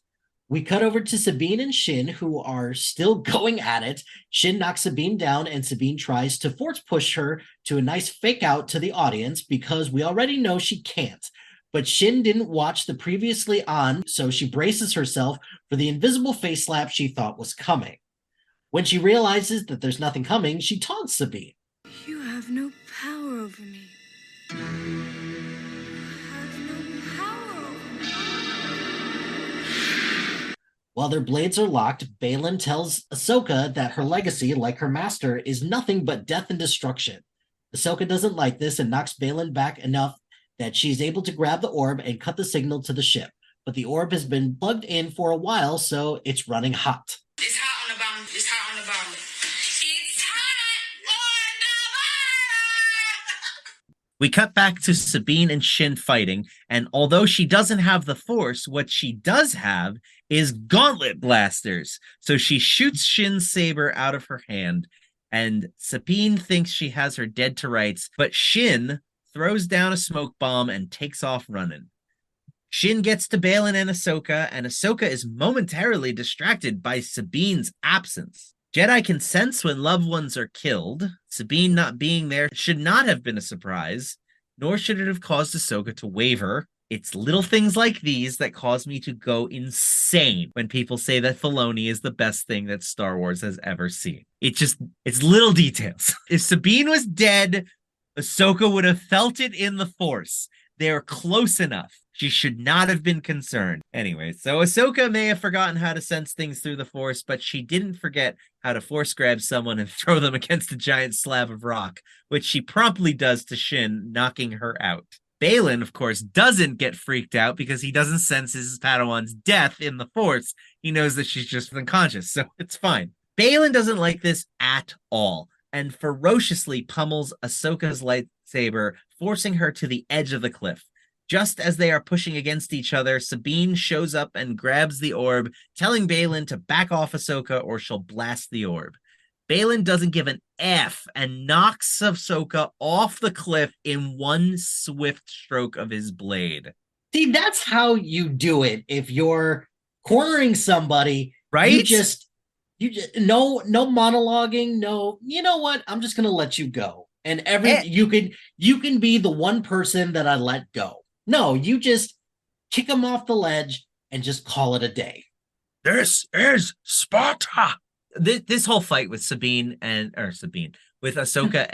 We cut over to Sabine and Shin, who are still going at it. Shin knocks Sabine down, and Sabine tries to force push her to a nice fake out to the audience because we already know she can't. But Shin didn't watch the previously on, so she braces herself for the invisible face slap she thought was coming. When she realizes that there's nothing coming, she taunts Sabine. You have no power over me. While their blades are locked, Baylan tells Ahsoka that her legacy, like her master, is nothing but death and destruction. Ahsoka doesn't like this and knocks Baylan back enough that she's able to grab the orb and cut the signal to the ship. But the orb has been plugged in for a while, so it's running hot. It's hot on the bottom. It's hot on the bottom. It's hot on the bottom. We cut back to Sabine and Shin fighting, and although she doesn't have the Force, what she does have is gauntlet blasters. So she shoots Shin's saber out of her hand, and Sabine thinks she has her dead to rights, but Shin throws down a smoke bomb and takes off running. Shin gets to Baylan and Ahsoka is momentarily distracted by Sabine's absence. Jedi can sense when loved ones are killed. Sabine not being there should not have been a surprise, nor should it have caused Ahsoka to waver. It's little things like these that cause me to go insane when people say that Filoni is the best thing that Star Wars has ever seen. It's little details. If Sabine was dead, Ahsoka would have felt it in the Force. They're close enough. She should not have been concerned. Anyway, so Ahsoka may have forgotten how to sense things through the Force, but she didn't forget how to Force grab someone and throw them against a giant slab of rock, which she promptly does to Shin, knocking her out. Baylan, of course, doesn't get freaked out because he doesn't sense his Padawan's death in the Force. He knows that she's just unconscious, so it's fine. Baylan doesn't like this at all. and ferociously pummels Ahsoka's lightsaber, forcing her to the edge of the cliff. Just as they are pushing against each other, Sabine shows up and grabs the orb, telling Baylan to back off Ahsoka or she'll blast the orb. Baylan doesn't give an F and knocks Ahsoka off the cliff in one swift stroke of his blade. See, that's how you do it. If you're cornering somebody, right? You just no monologuing, no, you know what? I'm just gonna let you go. And you can be the one person that I let go. No, you just kick them off the ledge and just call it a day. This is Sparta. This whole fight with Sabine with Ahsoka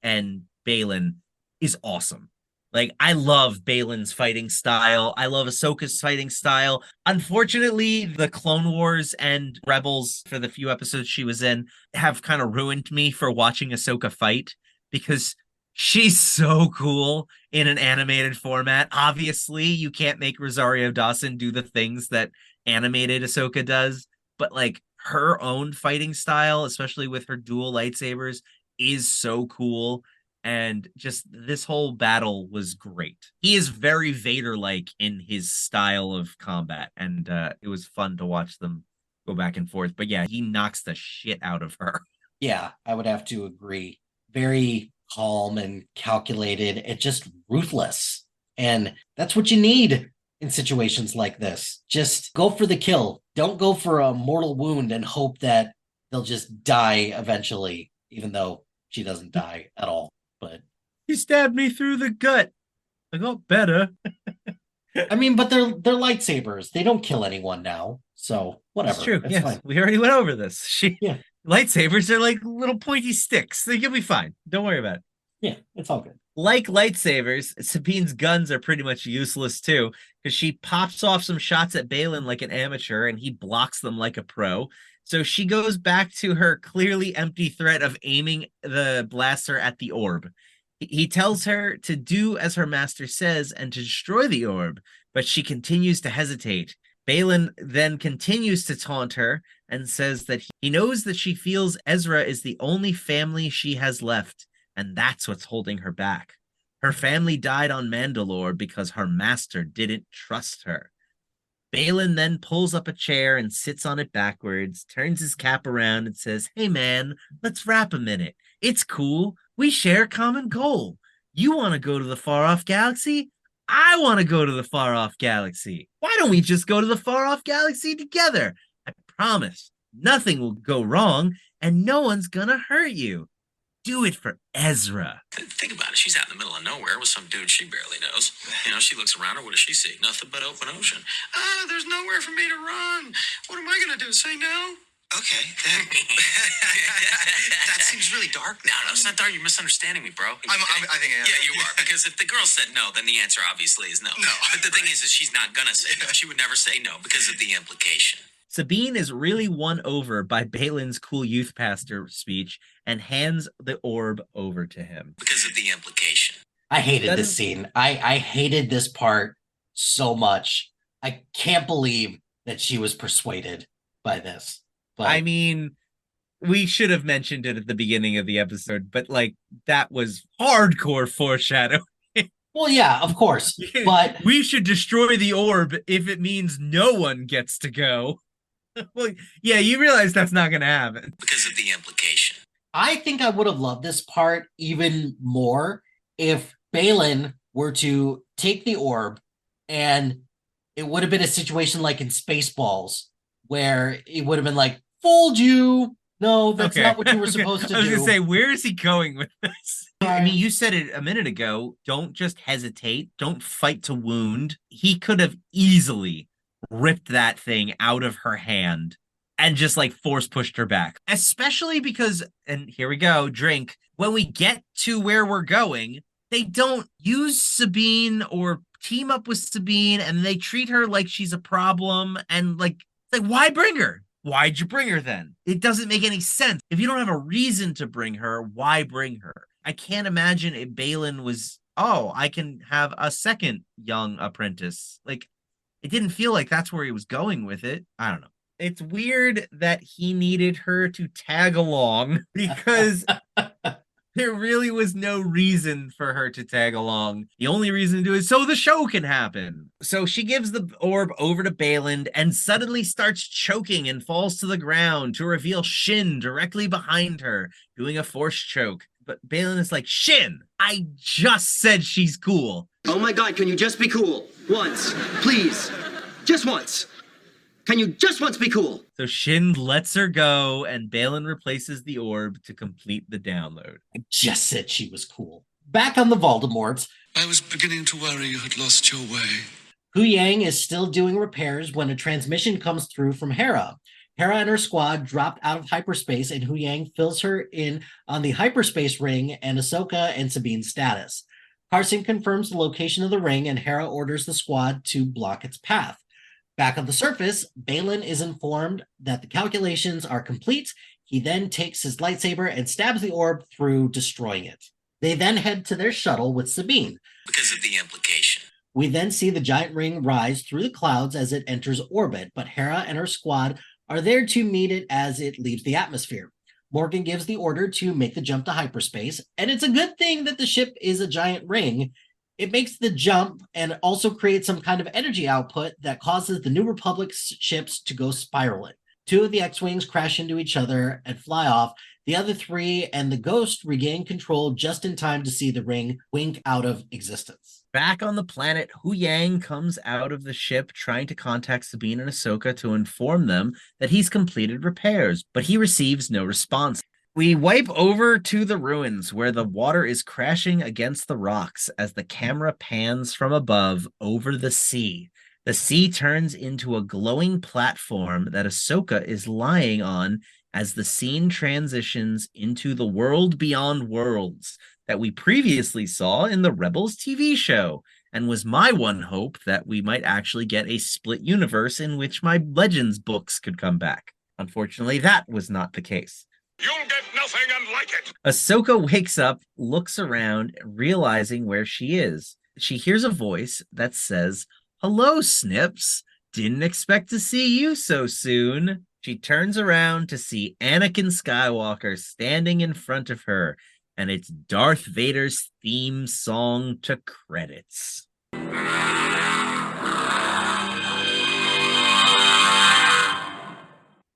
and Baylan is awesome. Like, I love Baylan's fighting style. I love Ahsoka's fighting style. Unfortunately, the Clone Wars and Rebels, for the few episodes she was in, have kind of ruined me for watching Ahsoka fight, because she's so cool in an animated format. Obviously, you can't make Rosario Dawson do the things that animated Ahsoka does, but like her own fighting style, especially with her dual lightsabers, is so cool. And just this whole battle was great. He is very Vader-like in his style of combat, and it was fun to watch them go back and forth. But yeah, he knocks the shit out of her. Yeah, I would have to agree. Very calm and calculated and just ruthless. And that's what you need in situations like this. Just go for the kill. Don't go for a mortal wound and hope that they'll just die eventually, even though she doesn't die at all. But he stabbed me through the gut. I got better. I mean, but they're lightsabers. They don't kill anyone now. So whatever. It's true. It's yes, fine. We already went over this. Lightsabers are like little pointy sticks. You'll be fine. Don't worry about it. Yeah, it's all good. Like lightsabers, Sabine's guns are pretty much useless too, because she pops off some shots at Baylan like an amateur and he blocks them like a pro. So she goes back to her clearly empty threat of aiming the blaster at the orb. He tells her to do as her master says and to destroy the orb, but she continues to hesitate. Baylan then continues to taunt her and says that he knows that she feels Ezra is the only family she has left, and that's what's holding her back. Her family died on Mandalore because her master didn't trust her. Baylan then pulls up a chair and sits on it backwards, turns his cap around and says, "Hey man, let's rap a minute. It's cool. We share a common goal. You want to go to the far-off galaxy? I want to go to the far-off galaxy. Why don't we just go to the far-off galaxy together? I promise nothing will go wrong and no one's gonna hurt you. Do it for Ezra." Think about it. She's out in the middle of nowhere with some dude she barely knows. You know, she looks around her. What does she see? Nothing but open ocean. There's nowhere for me to run. What am I going to do? Say no? Okay. That seems really dark. No, it's not dark. You're misunderstanding me, bro. I think I am. Yeah, you are. Because if the girl said no, then the answer obviously is no. No. But the thing is she's not going to say no. She would never say no because of the implication. Sabine is really won over by Baylan's cool youth pastor speech and hands the orb over to him. Because of the implication. I hated this scene. I hated this part so much. I can't believe that she was persuaded by this. But I mean, we should have mentioned it at the beginning of the episode, but like that was hardcore foreshadowing. Well, yeah, of course. But we should destroy the orb if it means no one gets to go. Well, yeah, you realize that's not going to happen. Because of the implication. I think I would have loved this part even more if Baylan were to take the orb and it would have been a situation like in Spaceballs where it would have been like, fooled you. No, that's not what you were supposed to do. I was going to say, where is he going with this? I mean, you said it a minute ago. Don't just hesitate. Don't fight to wound. He could have easily ripped that thing out of her hand and just like force pushed her back, especially because, and here we go, drink, when we get to where we're going, they don't use Sabine or team up with Sabine and they treat her like she's a problem. And like why bring her? Why'd you bring her then? It doesn't make any sense. If you don't have a reason to bring her, why bring her? I can't imagine if Baylan was, I can have a second young apprentice. Like, it didn't feel like that's where he was going with it. I don't know. It's weird that he needed her to tag along because there really was no reason for her to tag along. The only reason to do it is so the show can happen. So she gives the orb over to Baylan and suddenly starts choking and falls to the ground to reveal Shin directly behind her, doing a force choke. But Baylan is like, Shin, I just said she's cool. Oh my God, can you just be cool? Once, please. Just once. Can you just once be cool? So Shin lets her go, and Baylan replaces the orb to complete the download. I just said she was cool. Back on the Voldemorts. I was beginning to worry you had lost your way. Hu Yang is still doing repairs when a transmission comes through from Hera. Hera and her squad dropped out of hyperspace, and Hu Yang fills her in on the hyperspace ring and Ahsoka and Sabine's status. Carson confirms the location of the ring, and Hera orders the squad to block its path. Back on the surface, Baylan is informed that the calculations are complete. He then takes his lightsaber and stabs the orb through, destroying it. They then head to their shuttle with Sabine. Because of the implication. We then see the giant ring rise through the clouds as it enters orbit, but Hera and her squad are there to meet it as it leaves the atmosphere. Morgan gives the order to make the jump to hyperspace, and it's a good thing that the ship is a giant ring. It makes the jump and also creates some kind of energy output that causes the New Republic ships to go spiraling. 2 of the X-Wings crash into each other and fly off. The other 3 and the Ghost regain control just in time to see the ring wink out of existence. Back on the planet, Hu Yang comes out of the ship trying to contact Sabine and Ahsoka to inform them that he's completed repairs, but he receives no response. We wipe over to the ruins where the water is crashing against the rocks as the camera pans from above over the sea. The sea turns into a glowing platform that Ahsoka is lying on as the scene transitions into the world beyond worlds that we previously saw in the Rebels TV show, and was my one hope that we might actually get a split universe in which my Legends books could come back. Unfortunately, that was not the case. You'll get nothing and like it. Ahsoka wakes up, looks around, realizing where she is. She hears a voice that says, "Hello, Snips. Didn't expect to see you so soon." She turns around to see Anakin Skywalker standing in front of her, and it's Darth Vader's theme song to credits.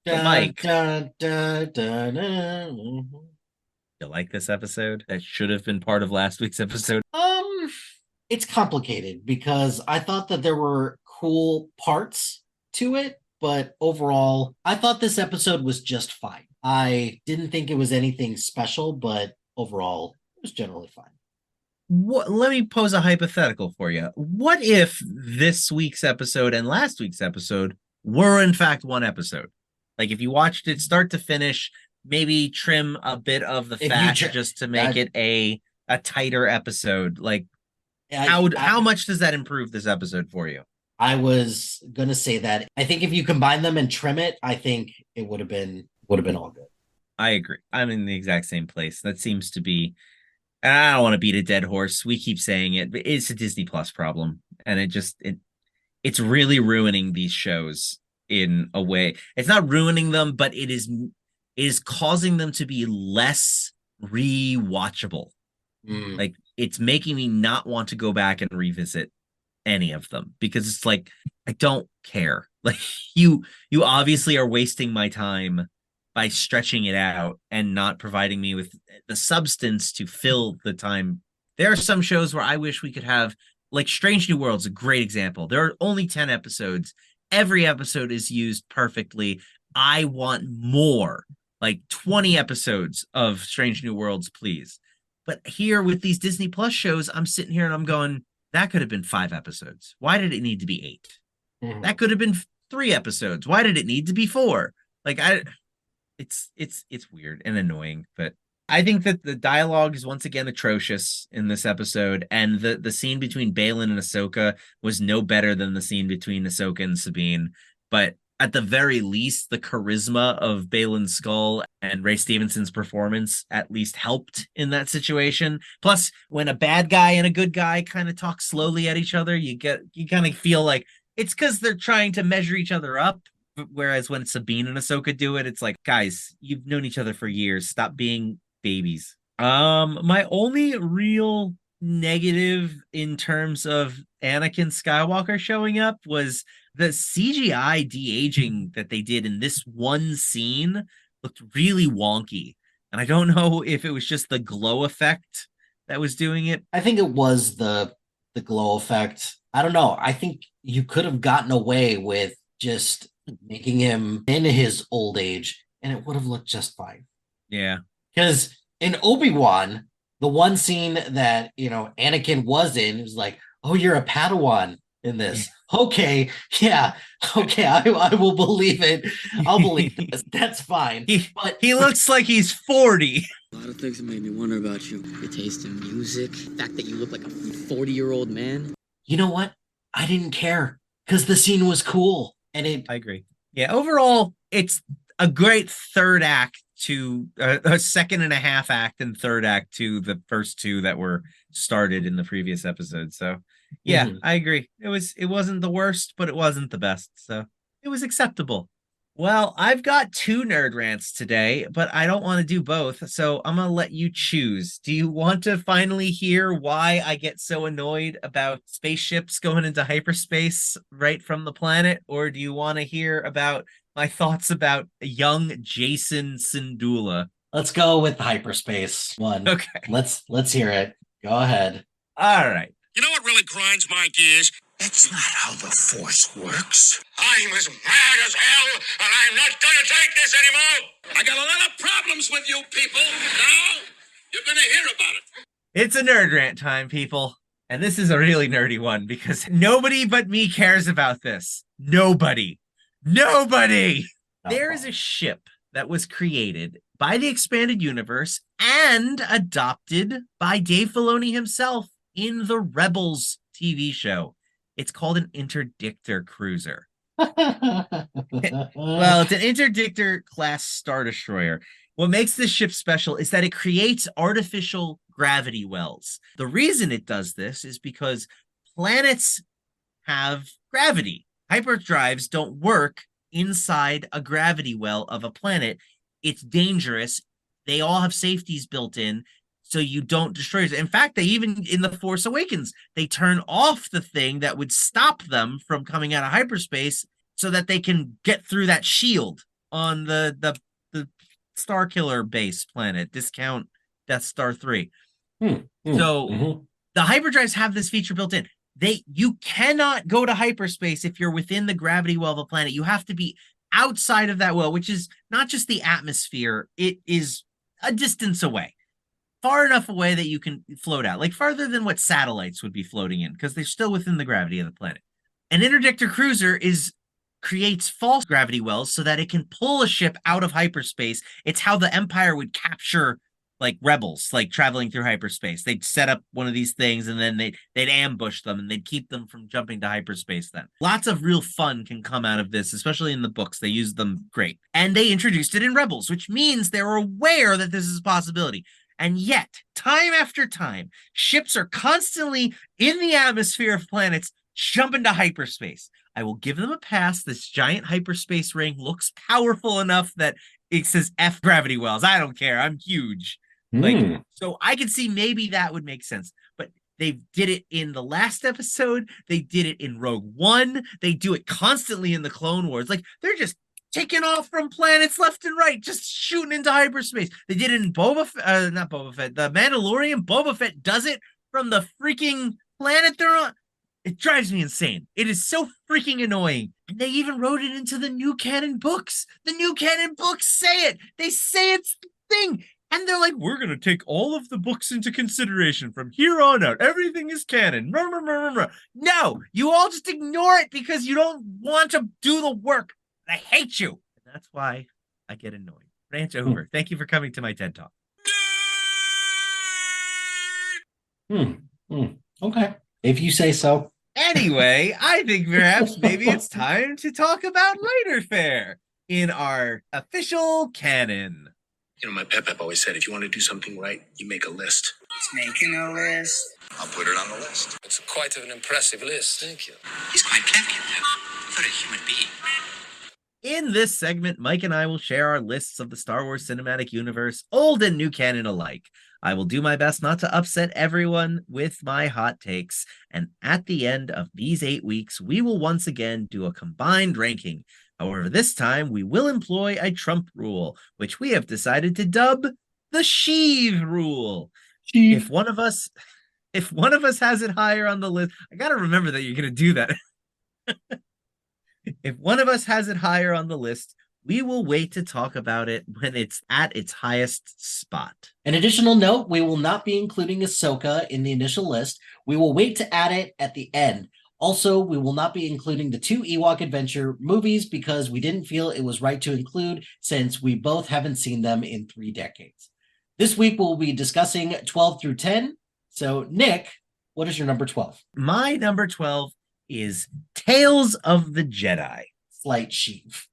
Mike, you like this episode? That should have been part of last week's episode. It's complicated because I thought that there were cool parts to it, but overall, I thought this episode was just fine. I didn't think it was anything special, but overall, it was generally fine. Let me pose a hypothetical for you. What if this week's episode and last week's episode were in fact one episode? Like if you watched it start to finish, maybe trim a bit of the fat just to make it a tighter episode. Like how much does that improve this episode for you? I was gonna say that I think if you combine them and trim it, I think it would have been all good. I agree. I'm in the exact same place. That seems to be, and I don't want to beat a dead horse. We keep saying it, but it's a Disney Plus problem, and it's really ruining these shows in a way. It's not ruining them, but it is causing them to be less rewatchable. Like it's making me not want to go back and revisit any of them because it's like I don't care. Like you obviously are wasting my time by stretching it out and not providing me with the substance to fill the time. There are some shows where I wish we could have, like Strange New World's a great example. There are only 10 episodes. Every episode is used perfectly. I want more, like 20 episodes of Strange New Worlds, please. But here with these Disney Plus shows, I'm sitting here and I'm going, that could have been 5 episodes. Why did it need to be 8? Mm-hmm. That could have been 3 episodes. Why did it need to be 4? Like it's weird and annoying, but I think that the dialogue is once again atrocious in this episode, and the scene between Baylan and Ahsoka was no better than the scene between Ahsoka and Sabine. But at the very least, the charisma of Baylan's skull and Ray Stevenson's performance at least helped in that situation. Plus, when a bad guy and a good guy kind of talk slowly at each other, you kind of feel like it's because they're trying to measure each other up Whereas when Sabine and Ahsoka do it, it's like, guys, you've known each other for years. Stop being babies. My only real negative in terms of Anakin Skywalker showing up was the CGI de-aging that they did in this one scene looked really wonky. And I don't know if it was just the glow effect that was doing it. I think it was the glow effect. I don't know. I think you could have gotten away with just making him in his old age and it would have looked just fine. Yeah. Because in Obi-Wan, the one scene that, Anakin was in was like, oh, you're a Padawan in this. Okay, yeah, okay, I will believe it. I'll believe this. That's fine. But he looks like he's 40. A lot of things have made me wonder about you. Your taste in music, the fact that you look like a 40-year-old man. You know what? I didn't care because the scene was cool. And I agree. Yeah, overall, it's a great third act to a second and a half act and third act to the first two that were started in the previous episode. So yeah, I agree. It wasn't the worst, but it wasn't the best. So it was acceptable. Well, I've got 2 nerd rants today, but I don't want to do both. So I'm going to let you choose. Do you want to finally hear why I get so annoyed about spaceships going into hyperspace right from the planet? Or do you want to hear about my thoughts about young Jason Syndulla? Let's go with the hyperspace one. Okay. Let's hear it. Go ahead. All right. You know what really grinds my gears? That's not how the Force works. I'm as mad as hell, and I'm not gonna take this anymore. I got a lot of problems with you people. Now, you're gonna hear about it. It's a nerd rant time, people. And this is a really nerdy one because nobody but me cares about this. Nobody. There is a ship that was created by the expanded universe and adopted by Dave Filoni himself in the Rebels TV show. It's called an interdictor cruiser. Well, it's an interdictor class Star Destroyer. What makes this ship special is that it creates artificial gravity wells. The reason it does this is because planets have gravity. Hyperdrives don't work inside a gravity well of a planet. It's dangerous. They all have safeties built in, so you don't destroy it. In fact, they even, in The Force Awakens, they turn off the thing that would stop them from coming out of hyperspace so that they can get through that shield on the Star Killer base planet, discount Death Star 3. The hyperdrives have this feature built in. You cannot go to hyperspace if you're within the gravity well of a planet. You have to be outside of that well, which is not just the atmosphere. It is a distance away, far enough away that you can float out, like farther than what satellites would be floating in, because they're still within the gravity of the planet. An interdictor cruiser creates false gravity wells so that it can pull a ship out of hyperspace. It's how the Empire would capture like rebels, like traveling through hyperspace. They'd set up one of these things and then they'd ambush them and they'd keep them from jumping to hyperspace then. Lots of real fun can come out of this, especially in the books. They use them great. And they introduced it in Rebels, which means they're aware that this is a possibility. And yet, time after time, ships are constantly in the atmosphere of planets jumping to hyperspace. I will give them a pass. This giant hyperspace ring looks powerful enough that it says F gravity wells. I don't care. I'm huge. So I could see maybe that would make sense. But they did it in the last episode. They did it in Rogue One. They do it constantly in the Clone Wars. Like, they're just taking off from planets left and right, just shooting into hyperspace. They did it in not Boba Fett, the Mandalorian. Boba Fett does it from the freaking planet they're on. It drives me insane. It is so freaking annoying. And they even wrote it into the new canon books. The new canon books say it. They say it's the thing. And they're like, we're going to take all of the books into consideration from here on out. Everything is canon. No, you all just ignore it because you don't want to do the work. I hate you. And that's why I get annoyed. Rant over. Thank you for coming to my TED Talk. Okay. If you say so. Anyway, I think perhaps maybe it's time to talk about lighter fare in our official canon. You know, my Pep always said, if you want to do something right, you make a list. He's making a list. I'll put it on the list. It's quite an impressive list. Thank you. He's quite clever, you know, for a human being. In this segment, Mike and I will share our lists of the Star Wars cinematic universe, old and new canon alike. I will do my best not to upset everyone with my hot takes, and at the end of these 8 weeks, we will once again do a combined ranking. However, this time we will employ a Trump rule, which we have decided to dub the Sheev rule. If one of us has it higher on the list, I gotta remember that you're gonna do that. If one of us has it higher on the list, we will wait to talk about it when it's at its highest spot. An additional note, we will not be including Ahsoka in the initial list. We will wait to add it at the end. Also, we will not be including the 2 Ewok Adventure movies because we didn't feel it was right to include since we both haven't seen them in 3 decades. This week, we'll be discussing 12 through 10. So, Nick, what is your number 12? My number 12 is Tales of the Jedi. Slight Sheev.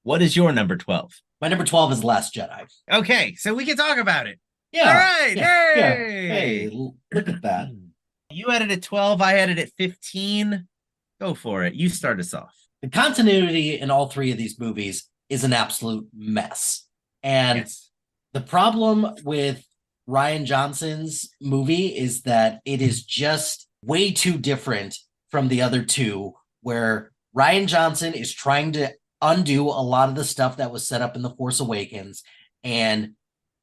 What is your number 12? My number 12 is Last Jedi. Okay, so we can talk about it. Yeah. All right. Yeah, hey. yeah. Hey, look at that. You had it at 12. I had it at 15. Go for it. You start us off. The continuity in all 3 of these movies is an absolute mess. And yes. The problem with Rian Johnson's movie is that it is just way too different from the other 2, where Rian Johnson is trying to undo a lot of the stuff that was set up in The Force Awakens, and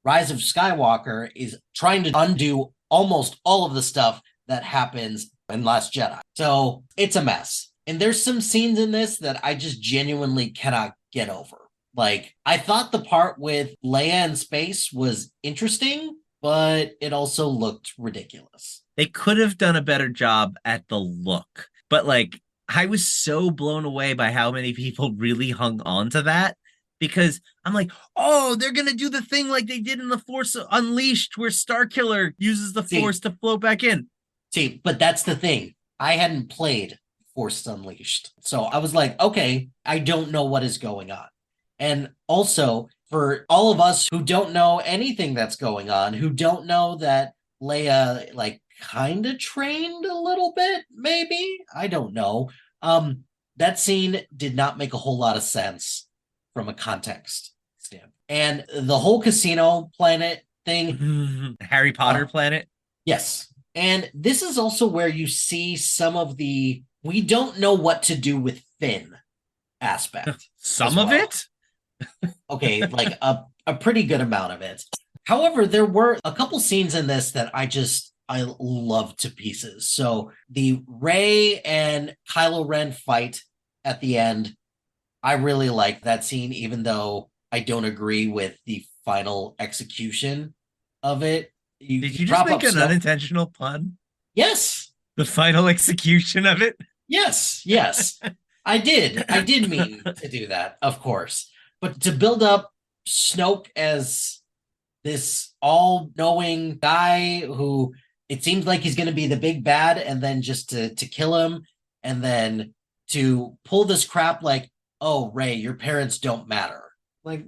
Rise of Skywalker is trying to undo almost all of the stuff that happens in Last Jedi. So it's a mess. And there's some scenes in this that I just genuinely cannot get over. Like, I thought the part with Leia in space was interesting, but it also looked ridiculous. They could have done a better job at the look, but like, I was so blown away by how many people really hung on to that, because I'm like, oh, they're going to do the thing like they did in The Force Unleashed where Starkiller uses the Force to float back in. See, but that's the thing. I hadn't played Force Unleashed. So I was like, okay, I don't know what is going on. And also, for all of us who don't know anything that's going on, who don't know that Leia, like, kind of trained a little bit, maybe? I don't know. That scene did not make a whole lot of sense from a context standpoint. And the whole casino planet thing. Harry Potter planet? Yes. And this is also where you see some of the we don't know what to do with Finn aspect. Some of it? Okay, like a pretty good amount of it. However, there were a couple scenes in this that I love to pieces. So the Rey and Kylo Ren fight at the end, I really like that scene, even though I don't agree with the final execution of it. Did you just make an unintentional pun? Yes. The final execution of it? Yes. I did mean to do that, of course. But to build up Snoke as this all-knowing guy who it seems like he's going to be the big bad, and then just to kill him, and then to pull this crap like, oh, Rey, your parents don't matter. Like,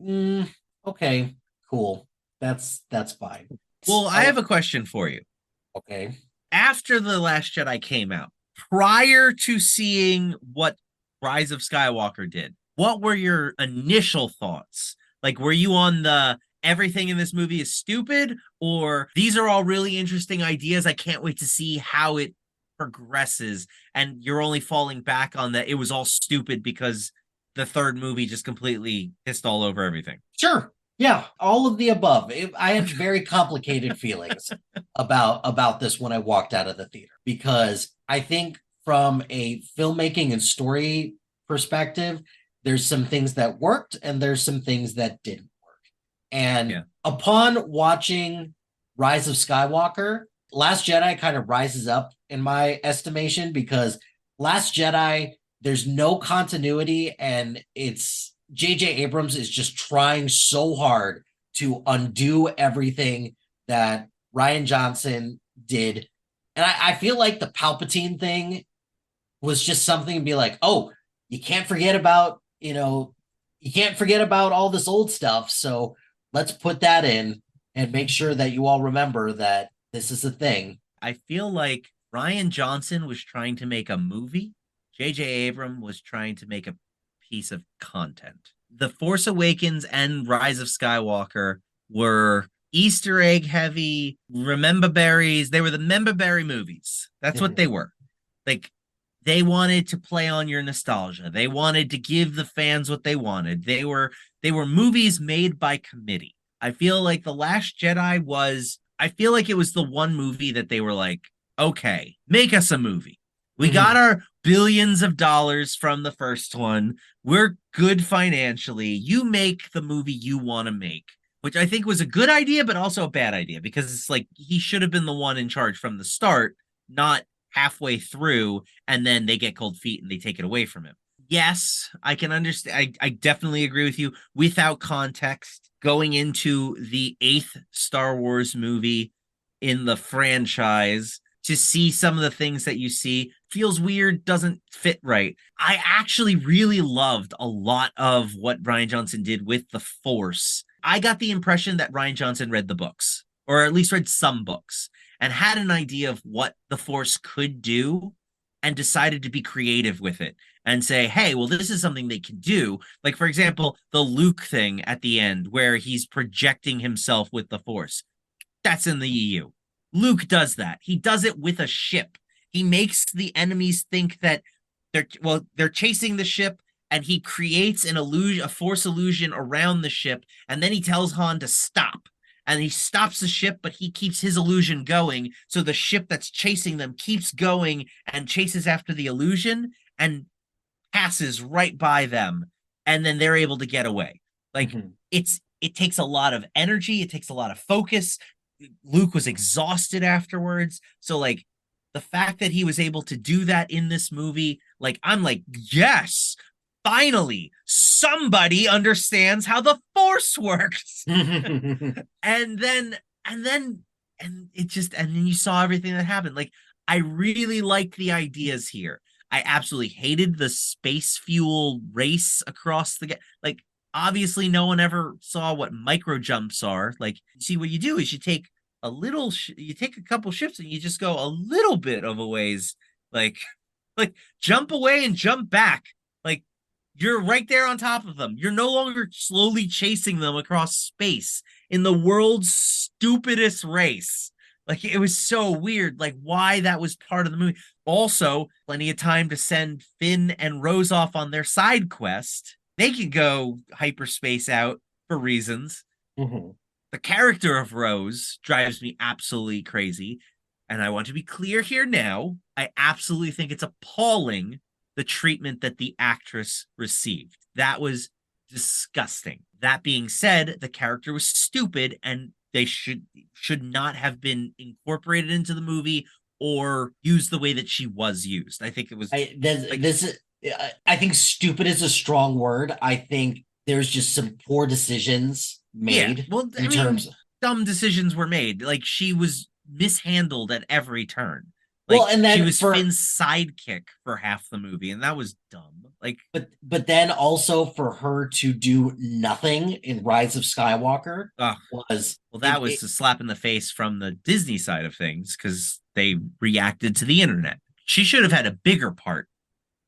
okay, cool. That's fine. Well, I have a question for you. Okay. After The Last Jedi came out, prior to seeing what Rise of Skywalker did, what were your initial thoughts? Like, were you on the everything in this movie is stupid, or these are all really interesting ideas, I can't wait to see how it progresses, and you're only falling back on that it was all stupid because the third movie just completely pissed all over everything? Sure. Yeah, all of the above. I had very complicated feelings about this when I walked out of the theater, because I think from a filmmaking and story perspective, there's some things that worked and there's some things that didn't work. And upon watching Rise of Skywalker, Last Jedi kind of rises up in my estimation, because Last Jedi, there's no continuity, and it's J.J. Abrams is just trying so hard to undo everything that Rian Johnson did. And I feel like the Palpatine thing was just something to be like, oh, you can't forget about all this old stuff. So let's put that in and make sure that you all remember that this is a thing. I feel like Rian Johnson was trying to make a movie, J.J. Abrams was trying to make a piece of content. The Force Awakens and Rise of Skywalker were Easter egg heavy, remember berries. They were the member berry movies. That's what they were. Like, they wanted to play on your nostalgia. They wanted to give the fans what they wanted. They were movies made by committee. I feel like The Last Jedi was, I feel like it was the one movie that they were like, okay, make us a movie. We got our billions of dollars from the first one. We're good financially. You make the movie you want to make, which I think was a good idea, but also a bad idea, because it's like he should have been the one in charge from the start, not halfway through, and then they get cold feet and they take it away from him. Yes, I can understand. I definitely agree with you. Without context, going into the 8th Star Wars movie in the franchise, to see some of the things that you see feels weird, doesn't fit right. I actually really loved a lot of what Rian Johnson did with the Force. I got the impression that Rian Johnson read the books, or at least read some books, and had an idea of what the Force could do and decided to be creative with it and say, hey, well, this is something they can do. Like, for example, the Luke thing at the end where he's projecting himself with the Force. That's in the EU. Luke does that. He does it with a ship. He makes the enemies think that they're chasing the ship, and he creates an illusion, a Force illusion around the ship, and then he tells Han to stop. And he stops the ship, but he keeps his illusion going, so the ship that's chasing them keeps going and chases after the illusion and passes right by them, and then they're able to get away. Like, it takes a lot of energy, it takes a lot of focus. Luke was exhausted afterwards. So, like, the fact that he was able to do that in this movie, like, I'm like, yes, finally, somebody understands how the Force works. and then you saw everything that happened. Like, I really like the ideas here. I absolutely hated the space fuel race across the, like, obviously no one ever saw what micro jumps are. Like, see, what you do is you take a little, you take a couple ships and you just go a little bit of a ways, like jump away and jump back. Like, you're right there on top of them. You're no longer slowly chasing them across space in the world's stupidest race. Like, it was so weird, like, why that was part of the movie. Also, plenty of time to send Finn and Rose off on their side quest. They could go hyperspace out for reasons. The character of Rose drives me absolutely crazy. And I want to be clear here now. I absolutely think it's appalling, the treatment that the actress received. That was disgusting. That being said, the character was stupid, and they should not have been incorporated into the movie or used the way that she was used. I think it was I think stupid is a strong word. I think there's just some poor decisions made. Yeah, well, I mean, dumb decisions were made. Like, she was mishandled at every turn. Like, well, and then she was Finn's sidekick for half the movie, and that was dumb. Like, but then also for her to do nothing in Rise of Skywalker was a slap in the face from the Disney side of things, because they reacted to the internet. She should have had a bigger part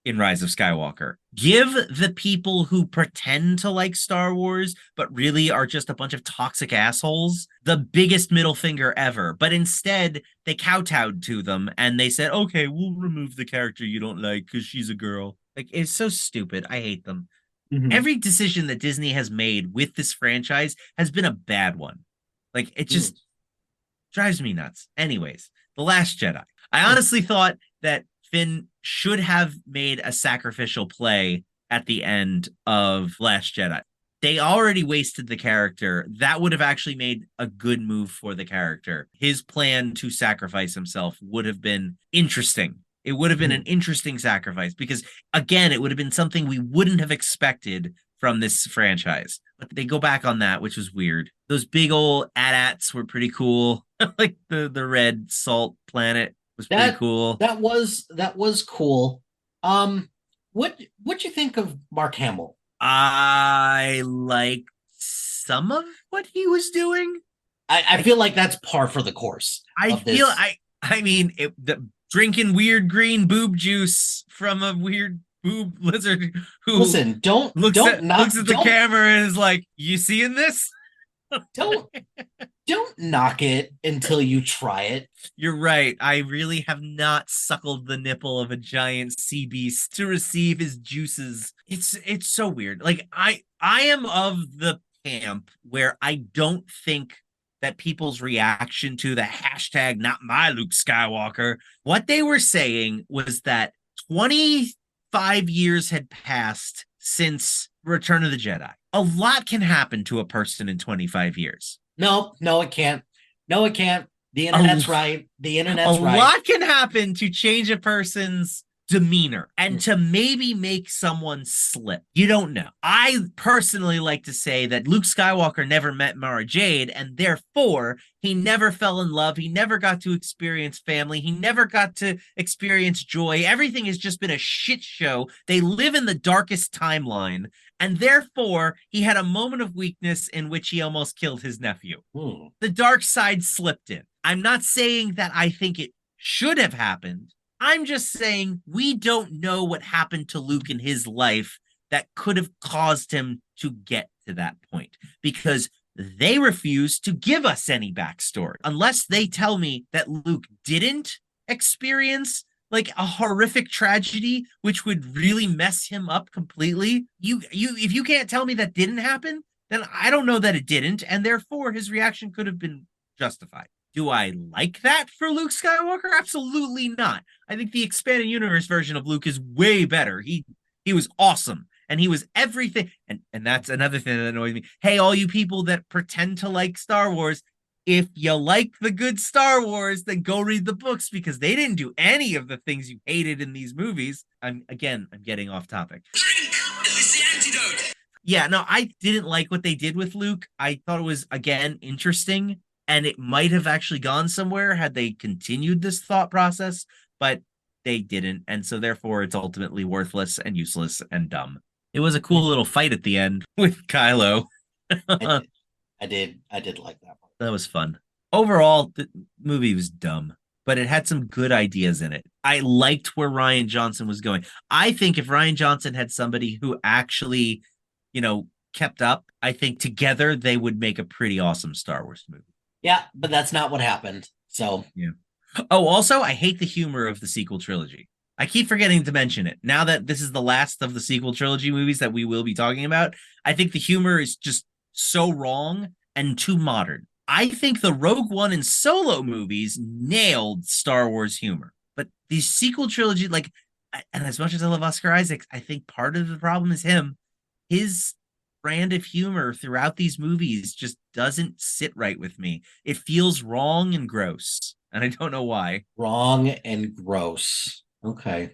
in Rise of Skywalker. Give the people who pretend to like Star Wars but really are just a bunch of toxic assholes the biggest middle finger ever. But instead, they kowtowed to them and they said, okay, we'll remove the character you don't like because she's a girl. Like, it's so stupid. I hate them. Every decision that Disney has made with this franchise has been a bad one. Like, it just drives me nuts. Anyways, The Last Jedi. I honestly thought that Finn should have made a sacrificial play at the end of Last Jedi. They already wasted the character. That would have actually made a good move for the character. His plan to sacrifice himself would have been interesting. It would have been an interesting sacrifice because, again, it would have been something we wouldn't have expected from this franchise. But they go back on that, which was weird. Those big old AT-ATs were pretty cool. Like the red salt planet was pretty cool. That was cool. What'd you think of Mark Hamill? I liked some of what he was doing. I feel like that's par for the course. I mean, the drinking weird green boob juice from a weird boob lizard who Listen, looks at the camera and is like, "You seeing this?" Don't knock it until you try it. You're right. I really have not suckled the nipple of a giant sea beast to receive his juices. It's so weird. Like I am of the camp where I don't think that people's reaction to the hashtag not my Luke Skywalker, what they were saying was that 25 years had passed since Return of the Jedi. A lot can happen to a person in 25 years. No, it can't. No, it can't. The internet's right. The internet's right. A lot can happen to change a person's demeanor and to maybe make someone slip. You don't know. I personally like to say that Luke Skywalker never met Mara Jade, and therefore he never fell in love. He never got to experience family. He never got to experience joy. Everything has just been a shit show. They live in the darkest timeline, and therefore he had a moment of weakness in which he almost killed his nephew. The dark side slipped in. I'm not saying that I think it should have happened. I'm just saying we don't know what happened to Luke in his life that could have caused him to get to that point, because they refuse to give us any backstory unless they tell me that Luke didn't experience like a horrific tragedy which would really mess him up completely. If you can't tell me that didn't happen, then I don't know that it didn't, and therefore his reaction could have been justified. Do I like that for Luke Skywalker? Absolutely not. I think the expanded universe version of Luke is way better. He was awesome, and he was everything. And that's another thing that annoys me. Hey, all you people that pretend to like Star Wars, if you like the good Star Wars, then go read the books, because they didn't do any of the things you hated in these movies. I'm getting off topic. It's the antidote. Yeah, no, I didn't like what they did with Luke. I thought it was, again, interesting. And it might have actually gone somewhere had they continued this thought process, but they didn't. And so therefore it's ultimately worthless and useless and dumb. It was a cool little fight at the end with Kylo. I did like that one. That was fun. Overall, the movie was dumb, but it had some good ideas in it. I liked where Rian Johnson was going. I think if Rian Johnson had somebody who actually, kept up, I think together they would make a pretty awesome Star Wars movie. Yeah, but that's not what happened. So yeah. Oh, also, I hate the humor of the sequel trilogy. I keep forgetting to mention it. Now that this is the last of the sequel trilogy movies that we will be talking about, I think the humor is just so wrong and too modern. I think the Rogue One and Solo movies nailed Star Wars humor. But the sequel trilogy, and as much as I love Oscar Isaac, I think part of the problem is him. His brand of humor throughout these movies just doesn't sit right with me. It feels wrong and gross, and I don't know why. Wrong and gross. Okay.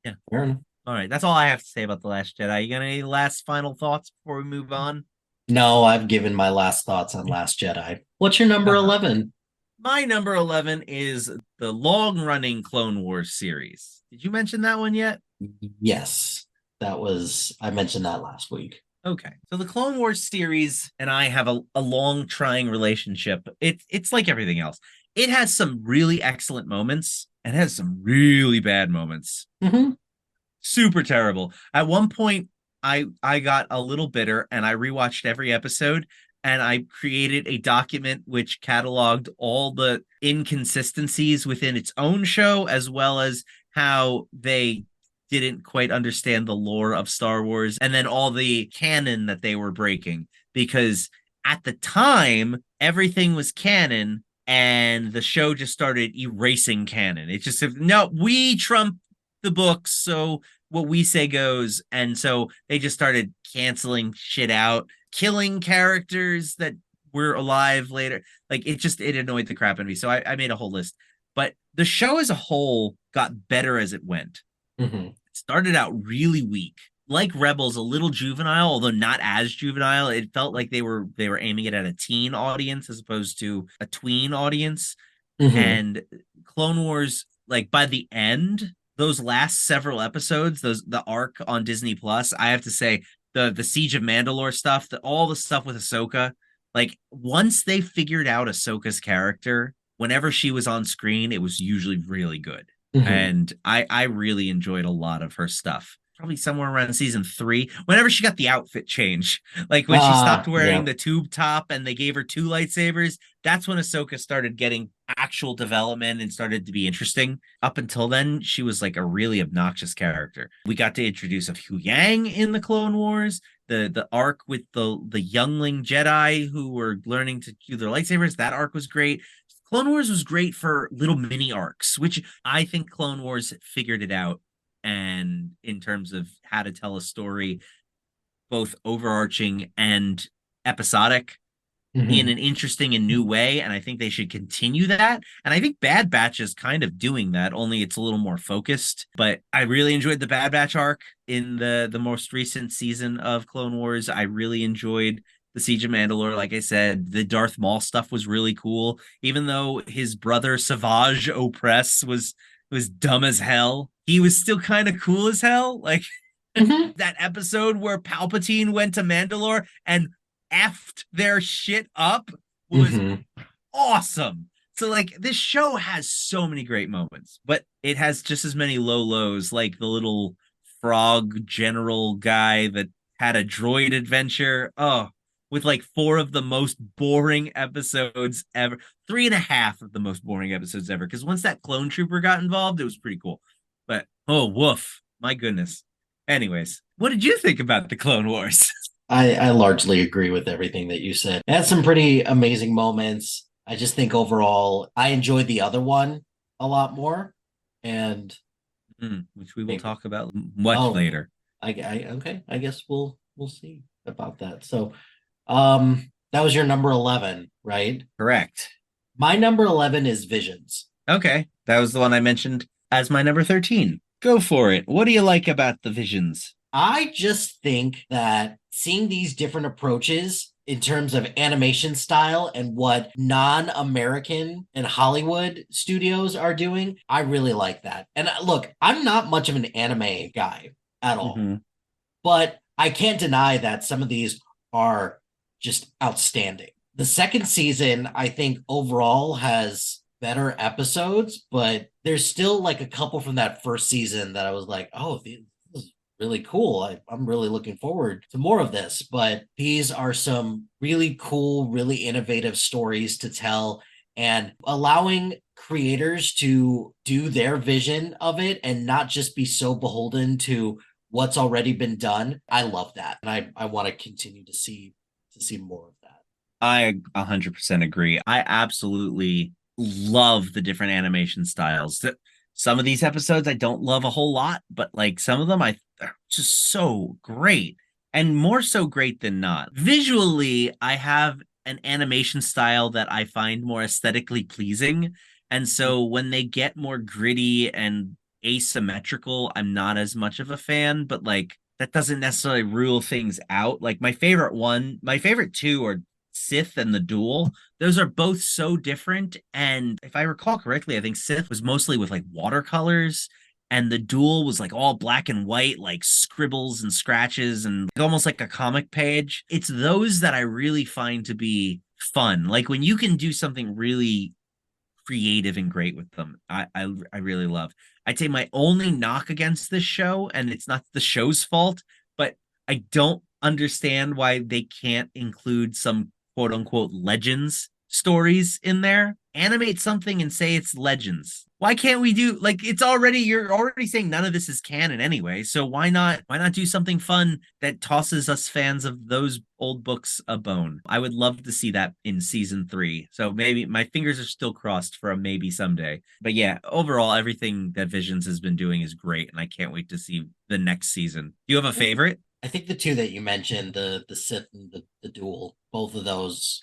Yeah. Fair enough. All right, that's all I have to say about The Last Jedi. You got any last final thoughts before we move on? No, I've given my last thoughts on Last Jedi. What's your number 11? My number 11 is the long-running Clone Wars series. Did you mention that one yet? Yes. I mentioned that last week. Okay, so the Clone Wars series and I have a long trying relationship. It's like everything else. It has some really excellent moments and has some really bad moments. Mm-hmm. Super terrible. At one point, I got a little bitter and I rewatched every episode, and I created a document which cataloged all the inconsistencies within its own show, as well as how they didn't quite understand the lore of Star Wars, and then all the canon that they were breaking, because at the time everything was canon and the show just started erasing canon. It just said, no, we trump the books, so what we say goes. And so they just started canceling shit out, killing characters that were alive later. It annoyed the crap out of me. So I made a whole list, but the show as a whole got better as it went. Mm-hmm. It started out really weak, like Rebels, a little juvenile, although not as juvenile. It felt like they were aiming it at a teen audience as opposed to a tween audience. Mm-hmm. And Clone Wars, by the end, those last several episodes, the arc on Disney Plus, I have to say, the Siege of Mandalore stuff, all the stuff with Ahsoka, once they figured out Ahsoka's character, whenever she was on screen, it was usually really good. And I really enjoyed a lot of her stuff. Probably somewhere around season 3, whenever she got the outfit change, like when she stopped wearing the tube top and they gave her 2 lightsabers, that's when Ahsoka started getting actual development and started to be interesting. Up until then, she was like a really obnoxious character. We got to introduce a Hu Yang in the Clone Wars, the arc with the youngling Jedi who were learning to do their lightsabers. That arc was great. Clone Wars was great for little mini arcs, which I think Clone Wars figured it out. And in terms of how to tell a story, both overarching and episodic, in an interesting and new way. And I think they should continue that. And I think Bad Batch is kind of doing that, only it's a little more focused. But I really enjoyed the Bad Batch arc in the most recent season of Clone Wars. I really enjoyed the Siege of Mandalore. Like I said, the Darth Maul stuff was really cool, even though his brother Savage Opress was dumb as hell. He was still kind of cool as hell. Like that episode where Palpatine went to Mandalore and effed their shit up was awesome. So like this show has so many great moments, but it has just as many low lows, like the little frog general guy that had a droid adventure. Oh, with like 4 of the most boring episodes ever. 3.5 of the most boring episodes ever. Because once that clone trooper got involved, it was pretty cool. But oh, woof. My goodness. Anyways, what did you think about the Clone Wars? I largely agree with everything that you said. It had some pretty amazing moments. I just think overall, I enjoyed the other one a lot more. And which we will talk about much later. Okay. I guess we'll see about that. So that was your number 11, right? Correct. My number 11 is Visions. Okay. That was the one I mentioned as my number 13. Go for it. What do you like about the Visions? I just think that seeing these different approaches in terms of animation style and what non-American and Hollywood studios are doing, I really like that. And look, I'm not much of an anime guy at all, but I can't deny that some of these are just outstanding. The second season, I think overall has better episodes, but there's still like a couple from that first season that I was like, oh, this is really cool. I'm really looking forward to more of this. But these are some really cool, really innovative stories to tell, and allowing creators to do their vision of it and not just be so beholden to what's already been done. I love that. And I want to continue to see more of that. I 100% agree. I absolutely love the different animation styles. Some of these episodes I don't love a whole lot, but like some of them are just so great, and more so great than not. Visually, I have an animation style that I find more aesthetically pleasing. And so when they get more gritty and asymmetrical, I'm not as much of a fan, but like that doesn't necessarily rule things out. Like my favorite 2 are Sith and the Duel. Those are both so different. And if I recall correctly, I think Sith was mostly with like watercolors, and the Duel was like all black and white, like scribbles and scratches and almost like a comic page. It's those that I really find to be fun. Like when you can do something really creative and great with them, I really love. I'd say my only knock against this show, and it's not the show's fault, but I don't understand why they can't include some quote unquote legends stories in there. Animate something and say it's legends. Why can't we do like you're already saying none of this is canon anyway, so why not do something fun that tosses us fans of those old books a bone? I would love to see that in season 3. So maybe my fingers are still crossed for a maybe someday. But yeah, overall everything that Visions has been doing is great, and I can't wait to see the next season. Do you have a favorite? I think the 2 that you mentioned, the Sith and the Duel, both of those,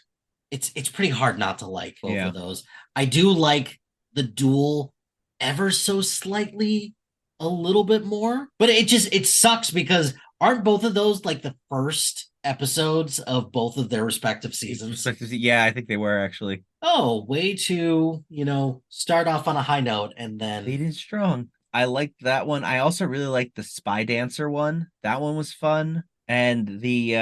it's pretty hard not to like both of those. I do like the Duel ever so slightly a little bit more, but it sucks because aren't both of those like the first episodes of both of their respective seasons? Yeah, I think they were actually. Oh, way to, start off on a high note and then leading strong. I liked that one. I also really liked the Spy Dancer one. That one was fun. And the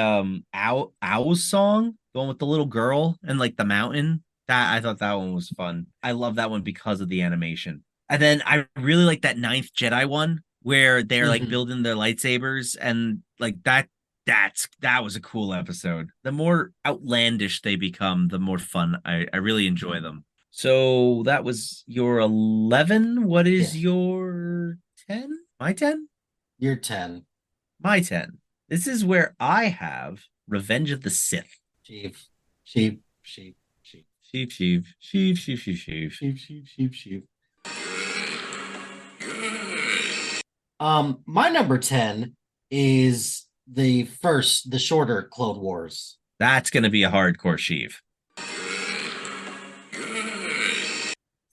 Owl song, the one with the little girl and like the mountain, that I thought that one was fun. I love that one because of the animation. And then I really like that ninth Jedi one where they're like Mhm. building their lightsabers and like that was a cool episode. The more outlandish they become, the more fun. I really enjoy them. So that was your 11. What is your 10? My 10? You're 10. My 10. This is where I have Revenge of the Sith. Sheep. Sheep. My number 10 is the shorter Clone Wars. That's going to be a hardcore sheave.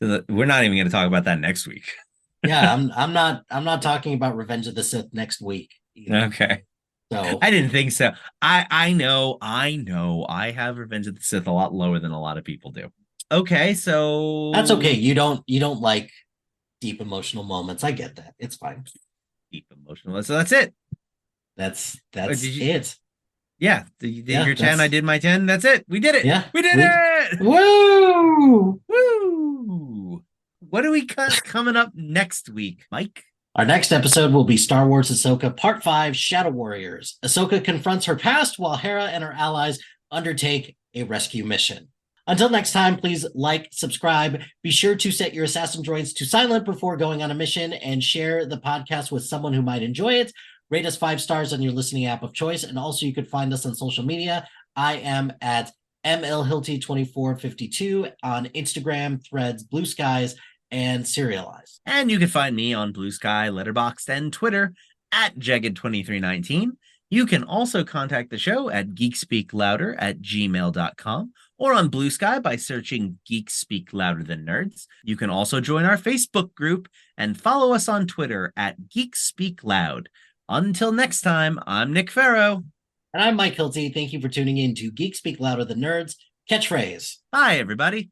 We're not even going to talk about that next week. Yeah, I'm not talking about Revenge of the Sith next week either. Okay. So I didn't think so. I know I have Revenge of the Sith a lot lower than a lot of people do. Okay, so that's okay. You don't like deep emotional moments. I get that. It's fine. Deep emotional. So that's it. That's you, it. Yeah, you did your 10. I did my 10. That's it. We did it. Yeah, we did it. Woo! Woo! What do we got coming up next week, Mike? Our next episode will be Star Wars Ahsoka Part 5, Shadow Warriors. Ahsoka confronts her past while Hera and her allies undertake a rescue mission. Until next time, please like, subscribe. Be sure to set your assassin droids to silent before going on a mission and share the podcast with someone who might enjoy it. Rate us 5 stars on your listening app of choice. And also you could find us on social media. I am at MLHilty2452 on Instagram, Threads, Blue Skies, and Serialized. And you can find me on Blue Sky, Letterboxd, and Twitter at Jagged2319. You can also contact the show at geekspeaklouder@gmail.com or on Blue Sky by searching Geeks Speak Louder Than Nerds. You can also join our Facebook group and follow us on Twitter at Geeks Speak Loud. Until next time, I'm Nick Farrow. And I'm Mike Hilty. Thank you for tuning in to Geek Speak Louder Than Nerds. Catchphrase. Bye, everybody.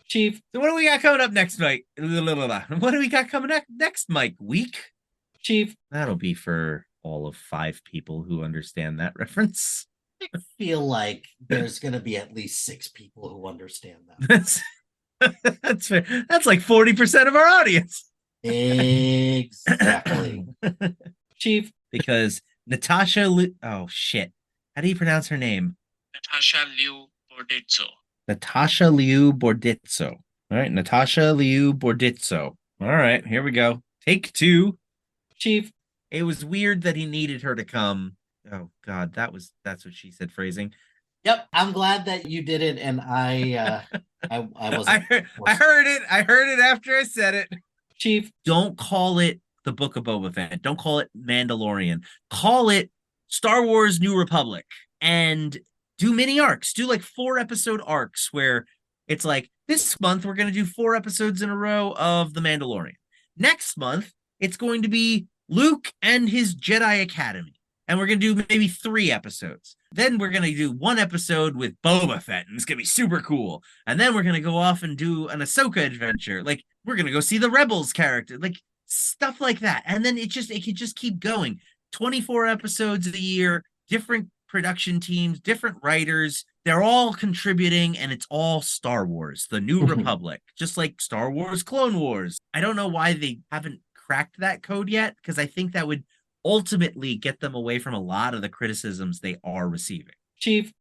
Chief. So what do we got coming up next, Mike? What do we got coming up next, Mike? Week? Chief. That'll be for all of 5 people who understand that reference. I feel like there's going to be at least 6 people who understand that. That's fair. That's like 40% of our audience. Exactly. Chief. Because Natasha oh shit. How do you pronounce her name? Natasha Liu Bordizzo. Natasha Liu Bordizzo. All right, Natasha Liu Bordizzo. All right, here we go. Take 2. Chief. It was weird that he needed her to come. Oh God, that's what she said. Phrasing. Yep, I'm glad that you did it, and I wasn't. I heard it. I heard it after I said it. Chief, don't call it the Book of Boba Fett. Don't call it Mandalorian. Call it Star Wars New Republic, and do mini arcs. Do like 4-episode arcs where it's like this month we're going to do 4 episodes in a row of The Mandalorian. Next month it's going to be Luke and his Jedi Academy. And we're going to do maybe 3 episodes. Then we're going to do 1 episode with Boba Fett, and it's going to be super cool. And then we're going to go off and do an Ahsoka adventure. Like, we're going to go see the Rebels character. Like, stuff like that. And then it could just keep going. 24 episodes a year, different production teams, different writers. They're all contributing, and it's all Star Wars, the New Republic. Just like Star Wars Clone Wars. I don't know why they haven't cracked that code yet, because I think that would ultimately get them away from a lot of the criticisms they are receiving. Chief,